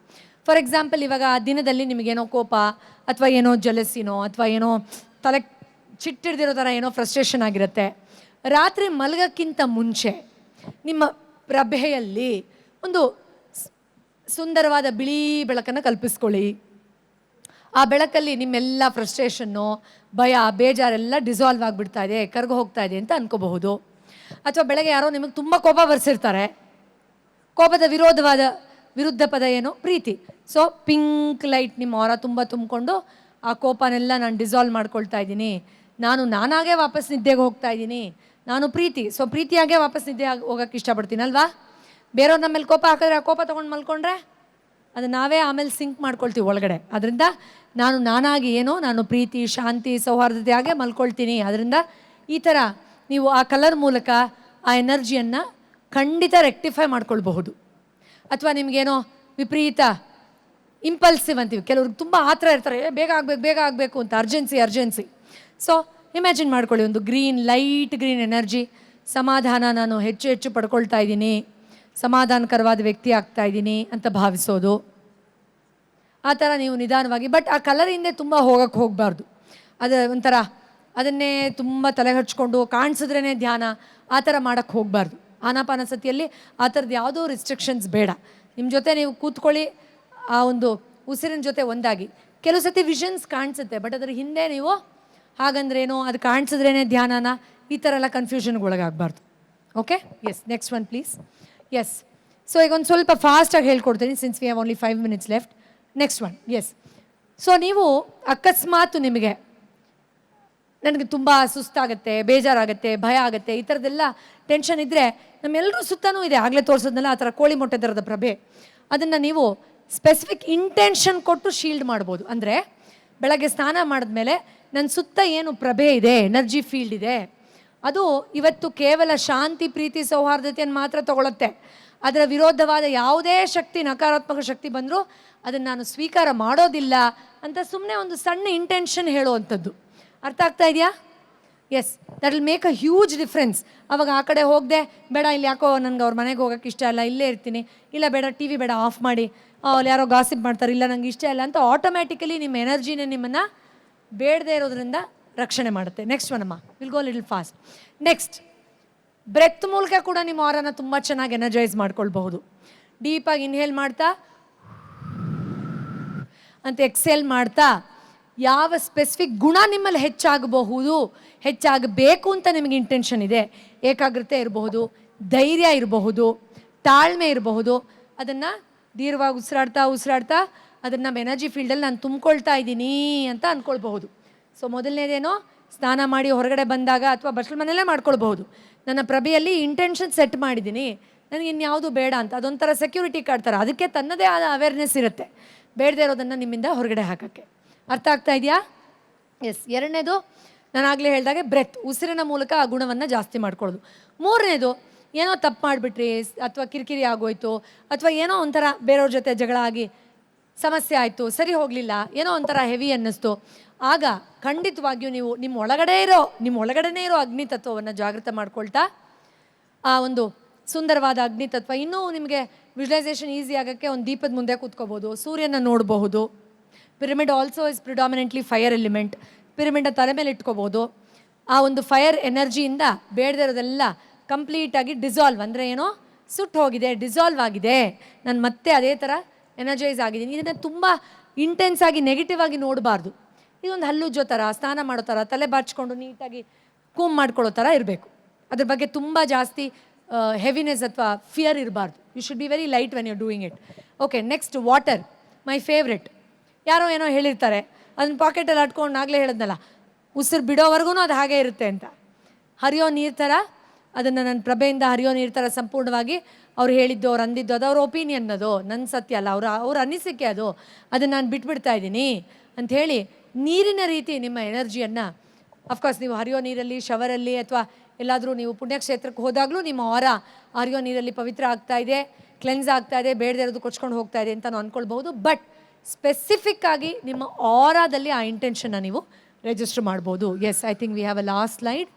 ಫಾರ್ ಎಕ್ಸಾಂಪಲ್, ಇವಾಗ ಆ ದಿನದಲ್ಲಿ ನಿಮಗೇನೋ ಕೋಪ ಅಥವಾ ಏನೋ ಜಲಸಿನೋ ಅಥವಾ ಏನೋ ತಲೆ ಚಿಟ್ಟಿಡ್ದಿರೋ ಥರ ಏನೋ ಫ್ರಸ್ಟ್ರೇಷನ್ ಆಗಿರುತ್ತೆ. ರಾತ್ರಿ ಮಲಗೋಕ್ಕಿಂತ ಮುಂಚೆ ನಿಮ್ಮ ಪ್ರಭೆಯಲ್ಲಿ ಒಂದು ಸುಂದರವಾದ ಬಿಳಿ ಬೆಳಕನ್ನು ಕಲ್ಪಿಸ್ಕೊಳ್ಳಿ. ಆ ಬೆಳಕಲ್ಲಿ ನಿಮ್ಮೆಲ್ಲ ಫ್ರಸ್ಟ್ರೇಷನ್ನು, ಭಯ, ಬೇಜಾರೆಲ್ಲ ಡಿಸಾಲ್ವ್ ಆಗಿಬಿಡ್ತಾ ಇದೆ, ಕರ್ಗು ಹೋಗ್ತಾ ಇದೆ ಅಂತ ಅನ್ಕೋಬಹುದು. ಅಥವಾ ಬೆಳಗ್ಗೆ ಯಾರೋ ನಿಮಗೆ ತುಂಬ ಕೋಪ ಬರ್ಸಿರ್ತಾರೆ. ಕೋಪದ ವಿರುದ್ಧ ಪದ ಏನು? ಪ್ರೀತಿ. ಸೊ ಪಿಂಕ್ ಲೈಟ್ ನಿಮ್ಮ ಆರ ತುಂಬ ತುಂಬಿಕೊಂಡು ಆ ಕೋಪನೆಲ್ಲ ನಾನು ಡಿಸಾಲ್ವ್ ಮಾಡ್ಕೊಳ್ತಾ ಇದ್ದೀನಿ, ನಾನಾಗೆ ವಾಪಸ್ ನಿದ್ದೆಗೆ ಹೋಗ್ತಾ ಇದ್ದೀನಿ, ನಾನು ಪ್ರೀತಿ. ಸೊ ಪ್ರೀತಿಯಾಗೆ ವಾಪಸ್ ನಿದ್ದೆ ಹೋಗೋಕ್ಕೆ ಇಷ್ಟಪಡ್ತೀನಲ್ವಾ? ಬೇರೆಯವ್ರ ನಮ್ಮ ಮೇಲೆ ಕೋಪ ಹಾಕಿದ್ರೆ ಆ ಕೋಪ ತೊಗೊಂಡು ಮಲ್ಕೊಂಡ್ರೆ ಅದು ನಾವೇ ಆಮೇಲೆ ಸಿಂಕ್ ಮಾಡ್ಕೊಳ್ತೀವಿ ಒಳಗಡೆ. ಅದರಿಂದ ನಾನಾಗಿ ಏನೋ ನಾನು ಪ್ರೀತಿ, ಶಾಂತಿ, ಸೌಹಾರ್ದತೆಯಾಗೆ ಮಲ್ಕೊಳ್ತೀನಿ. ಅದರಿಂದ ಈ ಥರ ನೀವು ಆ ಕಲರ್ ಮೂಲಕ ಆ ಎನರ್ಜಿಯನ್ನು ಖಂಡಿತ ರೆಕ್ಟಿಫೈ ಮಾಡ್ಕೊಳ್ಬಹುದು. ಅಥವಾ ನಿಮಗೇನೋ ವಿಪರೀತ ಇಂಪಲ್ಸಿವ್ ಅಂತೀವಿ, ಕೆಲವ್ರಿಗೆ ತುಂಬ ಆತರ ಇರ್ತಾರೆ, ಬೇಗ ಆಗಬೇಕು ಅಂತ, ಅರ್ಜೆನ್ಸಿ. ಸೊ ಇಮ್ಯಾಜಿನ್ ಮಾಡ್ಕೊಳ್ಳಿ, ಒಂದು ಲೈಟ್ ಗ್ರೀನ್ ಎನರ್ಜಿ, ಸಮಾಧಾನ, ನಾನು ಹೆಚ್ಚು ಪಡ್ಕೊಳ್ತಾ ಇದ್ದೀನಿ, ಸಮಾಧಾನಕರವಾದ ವ್ಯಕ್ತಿ ಆಗ್ತಾ ಇದ್ದೀನಿ ಅಂತ ಭಾವಿಸೋದು. ಆ ಥರ ನೀವು ನಿಧಾನವಾಗಿ, ಬಟ್ ಆ ಕಲರ್ ಹಿಂದೆ ತುಂಬ ಹೋಗಬಾರ್ದು. ಅದು ಒಂಥರ ಅದನ್ನೇ ತುಂಬ ತಲೆ ಹಚ್ಕೊಂಡು ಕಾಣಿಸಿದ್ರೇ ಧ್ಯಾನ, ಆ ಥರ ಮಾಡೋಕ್ಕೆ ಹೋಗಬಾರ್ದು. ಆನಾಪಾನಸತಿಯಲ್ಲಿ ಆ ಥರದ್ದು ಯಾವುದೋ ರಿಸ್ಟ್ರಿಕ್ಷನ್ಸ್ ಬೇಡ. ನಿಮ್ಮ ಜೊತೆ ನೀವು ಕೂತ್ಕೊಳ್ಳಿ, ಆ ಒಂದು ಉಸಿರಿನ ಜೊತೆ ಒಂದಾಗಿ. ಕೆಲವು ಸತಿ ವಿಷನ್ಸ್ ಕಾಣಿಸುತ್ತೆ, ಬಟ್ ಅದರ ಹಿಂದೆ ನೀವು ಹಾಗಂದ್ರೇನೋ, ಅದು ಕಾಣಿಸಿದ್ರೇ ಧ್ಯಾನನ, ಈ ಥರ ಎಲ್ಲ ಕನ್ಫ್ಯೂಷನ್ಗೆ ಒಳಗಾಗಬಾರ್ದು. Okay, yes, next one please. Yes, so ಈಗ ಒಂದು ಸ್ವಲ್ಪ ಫಾಸ್ಟಾಗಿ ಹೇಳ್ಕೊಡ್ತೀನಿ since we have only 5 minutes left. Next one. Yes, so ನೀವು ಅಕಸ್ಮಾತ್ ನಿಮಗೆ ನನಗೆ ತುಂಬ ಸುಸ್ತಾಗುತ್ತೆ, ಬೇಜಾರಾಗುತ್ತೆ, ಭಯ ಆಗುತ್ತೆ, ಈ ಥರದ್ದೆಲ್ಲ ಟೆನ್ಷನ್ ಇದ್ದರೆ ನಮ್ಮೆಲ್ಲರೂ ಸುತ್ತನೂ ಇದೆ, ಆಗಲೇ ತೋರಿಸೋದ್ನಲ್ಲ ಆ ಥರ ಕೋಳಿ ಮೊಟ್ಟೆ ಥರದ ಪ್ರಭೆ. ಅದನ್ನು ನೀವು ಸ್ಪೆಸಿಫಿಕ್ ಇಂಟೆನ್ಷನ್ ಕೊಟ್ಟು ಶೀಲ್ಡ್ ಮಾಡ್ಬೋದು. ಅಂದರೆ ಬೆಳಗ್ಗೆ ಸ್ನಾನ ಮಾಡಿದ್ಮೇಲೆ ನನ್ನ ಸುತ್ತ ಏನು ಪ್ರಭೆ ಇದೆ, ಎನರ್ಜಿ ಫೀಲ್ಡ್ ಇದೆ, ಅದು ಇವತ್ತು ಕೇವಲ ಶಾಂತಿ, ಪ್ರೀತಿ, ಸೌಹಾರ್ದತೆಯನ್ನು ಮಾತ್ರ ತಗೊಳುತ್ತೆ. ಅದರ ವಿರೋಧವಾದ ಯಾವುದೇ ಶಕ್ತಿ, ನಕಾರಾತ್ಮಕ ಶಕ್ತಿ ಬಂದರೂ ಅದನ್ನು ನಾನು ಸ್ವೀಕಾರ ಮಾಡೋದಿಲ್ಲ ಅಂತ ಸುಮ್ಮನೆ ಒಂದು ಸಣ್ಣ ಇಂಟೆನ್ಷನ್ ಹೇಳುವಂಥದ್ದು. ಅರ್ಥ ಆಗ್ತಾ ಇದೆಯಾ? Yes, that will make a huge difference. ಅವಾಗ ಆ ಕಡೆ ಹೋಗದೆ, ಬೇಡ ಇಲ್ಲಿ ಯಾಕೋ ನನಗೆ ಅವ್ರ ಮನೆಗೆ ಹೋಗೋಕ್ಕೆ ಇಷ್ಟ ಇಲ್ಲ, ಇಲ್ಲೇ ಇರ್ತೀನಿ, ಇಲ್ಲ ಬೇಡ TV ಬೇಡ ಆಫ್ ಮಾಡಿ, ಅಲ್ಲಿ ಯಾರೋ ಗಾಸಿಪ್ ಮಾಡ್ತಾರೆ, ಇಲ್ಲ ನನಗೆ ಇಷ್ಟ ಇಲ್ಲ ಅಂತ ಆಟೋಮ್ಯಾಟಿಕಲಿ ನಿಮ್ಮ ಎನರ್ಜಿನೇ ನಿಮ್ಮನ್ನು ಬೇಡದೇ ಇರೋದ್ರಿಂದ ರಕ್ಷಣೆ ಮಾಡುತ್ತೆ. ನೆಕ್ಸ್ಟ್ ಒನ್ ಅಮ್ಮ, will go little fast. Next, breath ಮೂಲಕ ಕೂಡ ನಿಮ್ಮ ಆರನ ತುಂಬ ಚೆನ್ನಾಗಿ ಎನರ್ಜೈಸ್ ಮಾಡ್ಕೊಳ್ಬಹುದು. ಡೀಪಾಗಿ ಇನ್ಹೇಲ್ ಮಾಡ್ತಾ ಅಂತ ಎಕ್ಸೇಲ್ ಮಾಡ್ತಾ ಯಾವ ಸ್ಪೆಸಿಫಿಕ್ ಗುಣ ನಿಮ್ಮಲ್ಲಿ ಹೆಚ್ಚಾಗಬೇಕು ಅಂತ ನಿಮಗೆ ಇಂಟೆನ್ಷನ್ ಇದೆ, ಏಕಾಗ್ರತೆ ಇರಬಹುದು, ಧೈರ್ಯ ಇರಬಹುದು, ತಾಳ್ಮೆ ಇರಬಹುದು, ಅದನ್ನು ದೀರ್ಘವಾಗಿ ಉಸಿರಾಡ್ತಾ ಅದನ್ನು ನಮ್ಮ ಎನರ್ಜಿ ಫೀಲ್ಡಲ್ಲಿ ನಾನು ತುಂಬ್ಕೊಳ್ತಾ ಇದ್ದೀನಿ ಅಂತ ಅಂದ್ಕೊಳ್ಬಹುದು. ಸೊ ಮೊದಲನೇದೇನೋ, ಸ್ನಾನ ಮಾಡಿ ಹೊರಗಡೆ ಬಂದಾಗ ಅಥವಾ ಬಸ್ಲ್ ಮನೆಯಲ್ಲೇ ಮಾಡ್ಕೊಳ್ಬಹುದು, ನನ್ನ ಪ್ರಭೆಯಲ್ಲಿ ಇಂಟೆನ್ಷನ್ ಸೆಟ್ ಮಾಡಿದ್ದೀನಿ, ನನಗೆ ಇನ್ಯಾವುದು ಬೇಡ ಅಂತ. ಅದೊಂಥರ ಸೆಕ್ಯೂರಿಟಿ ಕಾರ್ಡ್ ಥರ, ಅದಕ್ಕೆ ತನ್ನದೇ ಆದ ಅವೇರ್ನೆಸ್ ಇರುತ್ತೆ, ಬೇಡದೇ ಇರೋದನ್ನು ನಿಮ್ಮಿಂದ ಹೊರಗಡೆ ಹಾಕೋಕ್ಕೆ. ಅರ್ಥ ಆಗ್ತಾ ಇದೆಯಾ? ಎಸ್. ಎರಡನೇದು, ನಾನು ಆಗಲೇ ಹೇಳಿದಾಗೆ ಬ್ರೆತ್, ಉಸಿರಿನ ಮೂಲಕ ಆ ಗುಣವನ್ನು ಜಾಸ್ತಿ ಮಾಡ್ಕೊಳ್ಳೋದು. ಮೂರನೇದು, ಏನೋ ತಪ್ಪು ಮಾಡಿಬಿಟ್ರಿ ಅಥವಾ ಕಿರಿಕಿರಿ ಆಗೋಯ್ತು ಅಥವಾ ಏನೋ ಒಂಥರ ಬೇರೆಯವ್ರ ಜೊತೆ ಜಗಳ ಆಗಿ ಸಮಸ್ಯೆ ಆಯಿತು, ಸರಿ ಹೋಗಲಿಲ್ಲ, ಏನೋ ಒಂಥರ ಹೆವಿ ಅನ್ನಿಸ್ತು, ಆಗ ಖಂಡಿತವಾಗಿಯೂ ನೀವು ನಿಮ್ಮ ಒಳಗಡೆನೇ ಇರೋ ಅಗ್ನಿ ತತ್ವವನ್ನು ಜಾಗೃತ ಮಾಡ್ಕೊಳ್ತಾ ಆ ಒಂದು ಸುಂದರವಾದ ಅಗ್ನಿ ತತ್ವ, ಇನ್ನೂ ನಿಮಗೆ ವಿಜುವಲೈಸೇಷನ್ ಈಸಿ ಆಗೋಕ್ಕೆ ಒಂದು ದೀಪದ ಮುಂದೆ ಕೂತ್ಕೋಬೋದು, ಸೂರ್ಯನ ನೋಡಬಹುದು. Pyramid also is predominantly fire element. ಪಿರಮಿಡ್ನ ತಲೆ ಮೇಲೆ ಇಟ್ಕೋಬೋದು. ಆ ಒಂದು ಫೈರ್ ಎನರ್ಜಿಯಿಂದ ಬೇಡದೇ ಇರೋದೆಲ್ಲ ಕಂಪ್ಲೀಟಾಗಿ ಡಿಸಾಲ್ವ್, ಅಂದರೆ ಏನೋ ಸುಟ್ಟು ಹೋಗಿದೆ, ಡಿಸಾಲ್ವ್ ಆಗಿದೆ, ನಾನು ಮತ್ತೆ ಅದೇ ಥರ ಎನರ್ಜೈಸ್ ಆಗಿದ್ದೀನಿ. ಇದನ್ನು ತುಂಬ ಇಂಟೆನ್ಸ್ ಆಗಿ ನೆಗೆಟಿವ್ ಆಗಿ ನೋಡಬಾರ್ದು. ಇದೊಂದು ಹಲ್ಲುಜ್ಜೋ ಥರ, ಸ್ನಾನ ಮಾಡೋ ಥರ, ತಲೆ ಬಾಚಿಕೊಂಡು ನೀಟಾಗಿ ಕೂಮ್ ಮಾಡ್ಕೊಳ್ಳೋ ಥರ ಇರಬೇಕು. ಅದ್ರ ಬಗ್ಗೆ ತುಂಬ ಜಾಸ್ತಿ ಹೆವಿನೆಸ್ ಅಥವಾ ಫಿಯರ್ ಇರಬಾರ್ದು. You should be very light when you doing it. Okay, next water, my favourite. ಯಾರೋ ಏನೋ ಹೇಳಿರ್ತಾರೆ, ಅದನ್ನ ಪಾಕೆಟಲ್ಲಿ ಅಟ್ಕೊಂಡು ಆಗಲೇ ಹೇಳಿದ್ನಲ್ಲ, ಉಸಿರು ಬಿಡೋವರೆಗೂ ಅದು ಹಾಗೆ ಇರುತ್ತೆ ಅಂತ. ಹರಿಯೋ ನೀರು ಥರ ಅದನ್ನು ನನ್ನ ಪ್ರಭೆಯಿಂದ ಹರಿಯೋ ನೀರು ಥರ ಸಂಪೂರ್ಣವಾಗಿ ಅವ್ರು ಹೇಳಿದ್ದು, ಅವ್ರು ಅಂದಿದ್ದು, ಅದು ಅವ್ರ ಒಪಿನಿಯನ್, ಅದು ನನ್ನ ಸತ್ಯ ಅಲ್ಲ, ಅವ್ರ ಅನಿಸಿಕೆ ಅದು, ಅದನ್ನು ನಾನು ಬಿಟ್ಬಿಡ್ತಾ ಇದ್ದೀನಿ ಅಂಥೇಳಿ ನೀರಿನ ರೀತಿ ನಿಮ್ಮ ಎನರ್ಜಿಯನ್ನು, ಅಫ್ಕೋರ್ಸ್ ನೀವು ಹರಿಯೋ ನೀರಲ್ಲಿ, ಶವರಲ್ಲಿ ಅಥವಾ ಎಲ್ಲಾದರೂ ನೀವು ಪುಣ್ಯಕ್ಷೇತ್ರಕ್ಕೆ ಹೋದಾಗಲೂ ನಿಮ್ಮ ಆರ ಹರಿಯೋ ನೀರಲ್ಲಿ ಪವಿತ್ರ ಆಗ್ತಾ ಇದೆ, ಕ್ಲೆನ್ಸ್ ಆಗ್ತಾ ಇದೆ, ಬೇಡದೇ ಇರೋದು ಕೊಚ್ಕೊಂಡು ಹೋಗ್ತಾ ಇದೆ ಅಂತ ನಾವು ಅಂದ್ಕೊಳ್ಬೋದು. ಬಟ್ ಸ್ಪೆಸಿಫಿಕ್ ಆಗಿ ನಿಮ್ಮ ಆರಾದಲ್ಲಿ ಆ ಇಂಟೆನ್ಷನ್ನ ನೀವು ರಿಜಿಸ್ಟರ್ ಮಾಡ್ಬೋದು. Yes, I think we have a last slide.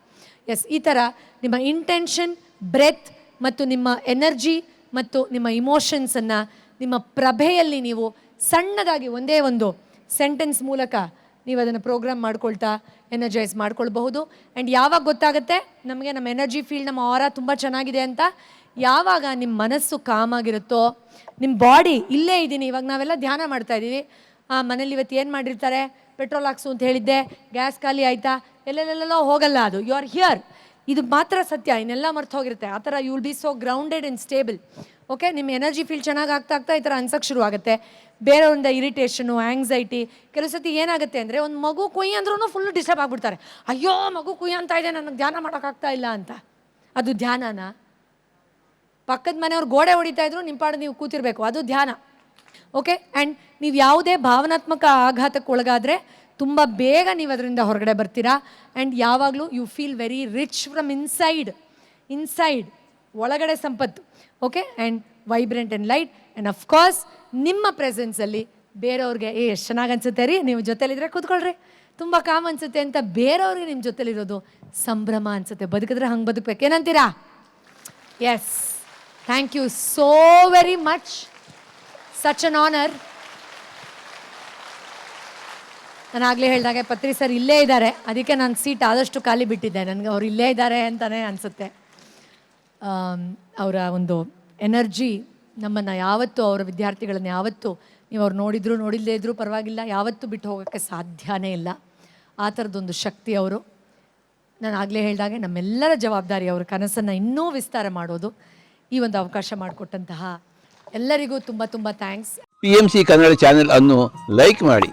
Yes, ಈ ಥರ ನಿಮ್ಮ ಇಂಟೆನ್ಷನ್, ಬ್ರೆತ್ ಮತ್ತು ನಿಮ್ಮ ಎನರ್ಜಿ ಮತ್ತು ನಿಮ್ಮ ಇಮೋಷನ್ಸನ್ನು ನಿಮ್ಮ ಪ್ರಭೆಯಲ್ಲಿ ನೀವು ಸಣ್ಣದಾಗಿ ಒಂದೇ ಒಂದು ಸೆಂಟೆನ್ಸ್ ಮೂಲಕ ನೀವು ಅದನ್ನು ಪ್ರೋಗ್ರಾಮ್ ಮಾಡ್ಕೊಳ್ತಾ ಎನರ್ಜೈಸ್ ಮಾಡ್ಕೊಳ್ಬಹುದು. ಆ್ಯಂಡ್ ಯಾವಾಗ ಗೊತ್ತಾಗುತ್ತೆ ನಮಗೆ ನಮ್ಮ ಎನರ್ಜಿ ಫೀಲ್ಡ್, ನಮ್ಮ ಆರ ತುಂಬ ಚೆನ್ನಾಗಿದೆ ಅಂತ? ಯಾವಾಗ ನಿಮ್ಮ ಮನಸ್ಸು ಕಾಮಾಗಿರುತ್ತೋ, ನಿಮ್ಮ ಬಾಡಿ ಇಲ್ಲೇ ಇದ್ದೀನಿ. ಇವಾಗ ನಾವೆಲ್ಲ ಧ್ಯಾನ ಮಾಡ್ತಾ ಇದ್ದೀವಿ, ಮನೇಲಿ ಇವತ್ತು ಏನು ಮಾಡಿರ್ತಾರೆ, ಪೆಟ್ರೋಲ್ ಹಾಕ್ಸು ಅಂತ ಹೇಳಿದ್ದೆ, ಗ್ಯಾಸ್ ಖಾಲಿ ಆಯಿತಾ, ಎಲ್ಲೆಲ್ಲೆಲ್ಲೋ ಹೋಗಲ್ಲ, ಅದು ಯು ಆರ್ ಹಿಯರ್. ಇದು ಮಾತ್ರ ಸತ್ಯ, ಇನ್ನೆಲ್ಲ ಮರ್ತು ಹೋಗಿರುತ್ತೆ. ಆ ಥರ you will be so grounded and stable. Okay, ನಿಮ್ಮ ಎನರ್ಜಿ ಫೀಲ್ ಚೆನ್ನಾಗಿ ಆಗ್ತಾ ಈ ಥರ ಅನ್ಸಕ್ಕೆ ಶುರು ಆಗುತ್ತೆ. ಬೇರೆಯವರಿಂದ ಇರಿಟೇಷನು, ಆ್ಯಂಗ್ಸೈಟಿ. ಕೆಲವು ಸತಿ ಏನಾಗುತ್ತೆ ಅಂದರೆ, ಒಂದು ಮಗು ಕುಯ್ ಅಂದ್ರೂ ಫುಲ್ ಡಿಸ್ಟರ್ಬ್ ಆಗಿಬಿಡ್ತಾರೆ. ಅಯ್ಯೋ ಮಗು ಕುಯ್ ಅಂತ ಇದೆ, ನನಗೆ ಧ್ಯಾನ ಮಾಡೋಕ್ಕಾಗ್ತಾ ಇಲ್ಲ ಅಂತ. ಅದು ಧ್ಯಾನನ? ಪಕ್ಕದ ಮನೆಯವ್ರು ಗೋಡೆ ಹೊಡಿತಾ ಇದ್ರು ನಿಮ್ಮ ಪಾಡು ನೀವು ಕೂತಿರ್ಬೇಕು, ಅದು ಧ್ಯಾನ. ಓಕೆ, ಆ್ಯಂಡ್ ನೀವು ಯಾವುದೇ ಭಾವನಾತ್ಮಕ ಆಘಾತಕ್ಕೆ ಒಳಗಾದರೆ ತುಂಬ ಬೇಗ ನೀವು ಅದರಿಂದ ಹೊರಗಡೆ ಬರ್ತೀರಾ. ಆ್ಯಂಡ್ ಯಾವಾಗಲೂ you feel very rich from inside ಒಳಗಡೆ ಸಂಪತ್ತು. Okay, and vibrant and light. And of course ನಿಮ್ಮ ಪ್ರೆಸೆನ್ಸಲ್ಲಿ ಬೇರೆಯವ್ರಿಗೆ ಎಷ್ಟು ಚೆನ್ನಾಗಿ ಅನಿಸುತ್ತೆ ರೀ, ನೀವು ಜೊತೆಲಿದ್ರೆ ಕೂತ್ಕೊಳ್ರಿ, ತುಂಬ ಕಾಮ್ ಅನಿಸುತ್ತೆ ಅಂತ ಬೇರೆಯವ್ರಿಗೆ ನಿಮ್ಮ ಜೊತೆಲಿರೋದು ಸಂಭ್ರಮ ಅನಿಸುತ್ತೆ. ಬದುಕಿದ್ರೆ ಹಂಗೆ ಬದುಕಬೇಕು, ಏನಂತೀರಾ? Yes, thank you so very much. Such an honour. ನಾನು ಆಗಲೇ ಹೇಳಿದಾಗೆ ಪತ್ರಿ ಸರ್ ಇಲ್ಲೇ ಇದ್ದಾರೆ, ಅದಕ್ಕೆ ನಾನು ಸೀಟ್ ಆದಷ್ಟು ಖಾಲಿ ಬಿಟ್ಟಿದ್ದೆ. ನನಗೆ ಅವ್ರು ಇಲ್ಲೇ ಇದ್ದಾರೆ ಅಂತಲೇ ಅನಿಸುತ್ತೆ. ಅವರ ಒಂದು ಎನರ್ಜಿ ನಮ್ಮನ್ನು ಯಾವತ್ತೂ, ಅವರ ವಿದ್ಯಾರ್ಥಿಗಳನ್ನು ಯಾವತ್ತೂ ನೀವು ಅವ್ರು ನೋಡಿದ್ರು ನೋಡಿಲ್ಲದೇ ಇದ್ದರೂ ಪರವಾಗಿಲ್ಲ, ಯಾವತ್ತೂ ಬಿಟ್ಟು ಹೋಗೋಕ್ಕೆ ಸಾಧ್ಯನೇ ಇಲ್ಲ. ಆ ಥರದ್ದೊಂದು ಶಕ್ತಿ ಅವರು. ನಾನು ಆಗಲೇ ಹೇಳಿದಾಗೆ ನಮ್ಮೆಲ್ಲರ ಜವಾಬ್ದಾರಿ ಅವ್ರ ಕನಸನ್ನು ಇನ್ನೂ ವಿಸ್ತಾರ ಮಾಡೋದು. ಈ ಒಂದು ಅವಕಾಶ ಮಾಡಿಕೊಟ್ಟಂತಹ ಎಲ್ಲರಿಗೂ ತುಂಬ ತುಂಬ ಥ್ಯಾಂಕ್ಸ್. PMC ಕನ್ನಡ ಚಾನೆಲ್ ಅನ್ನು ಲೈಕ್ ಮಾಡಿ,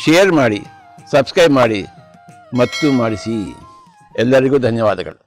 ಶೇರ್ ಮಾಡಿ, ಸಬ್ಸ್ಕ್ರೈಬ್ ಮಾಡಿ ಮತ್ತು ಮಾಡಿಸಿ. ಎಲ್ಲರಿಗೂ ಧನ್ಯವಾದಗಳು.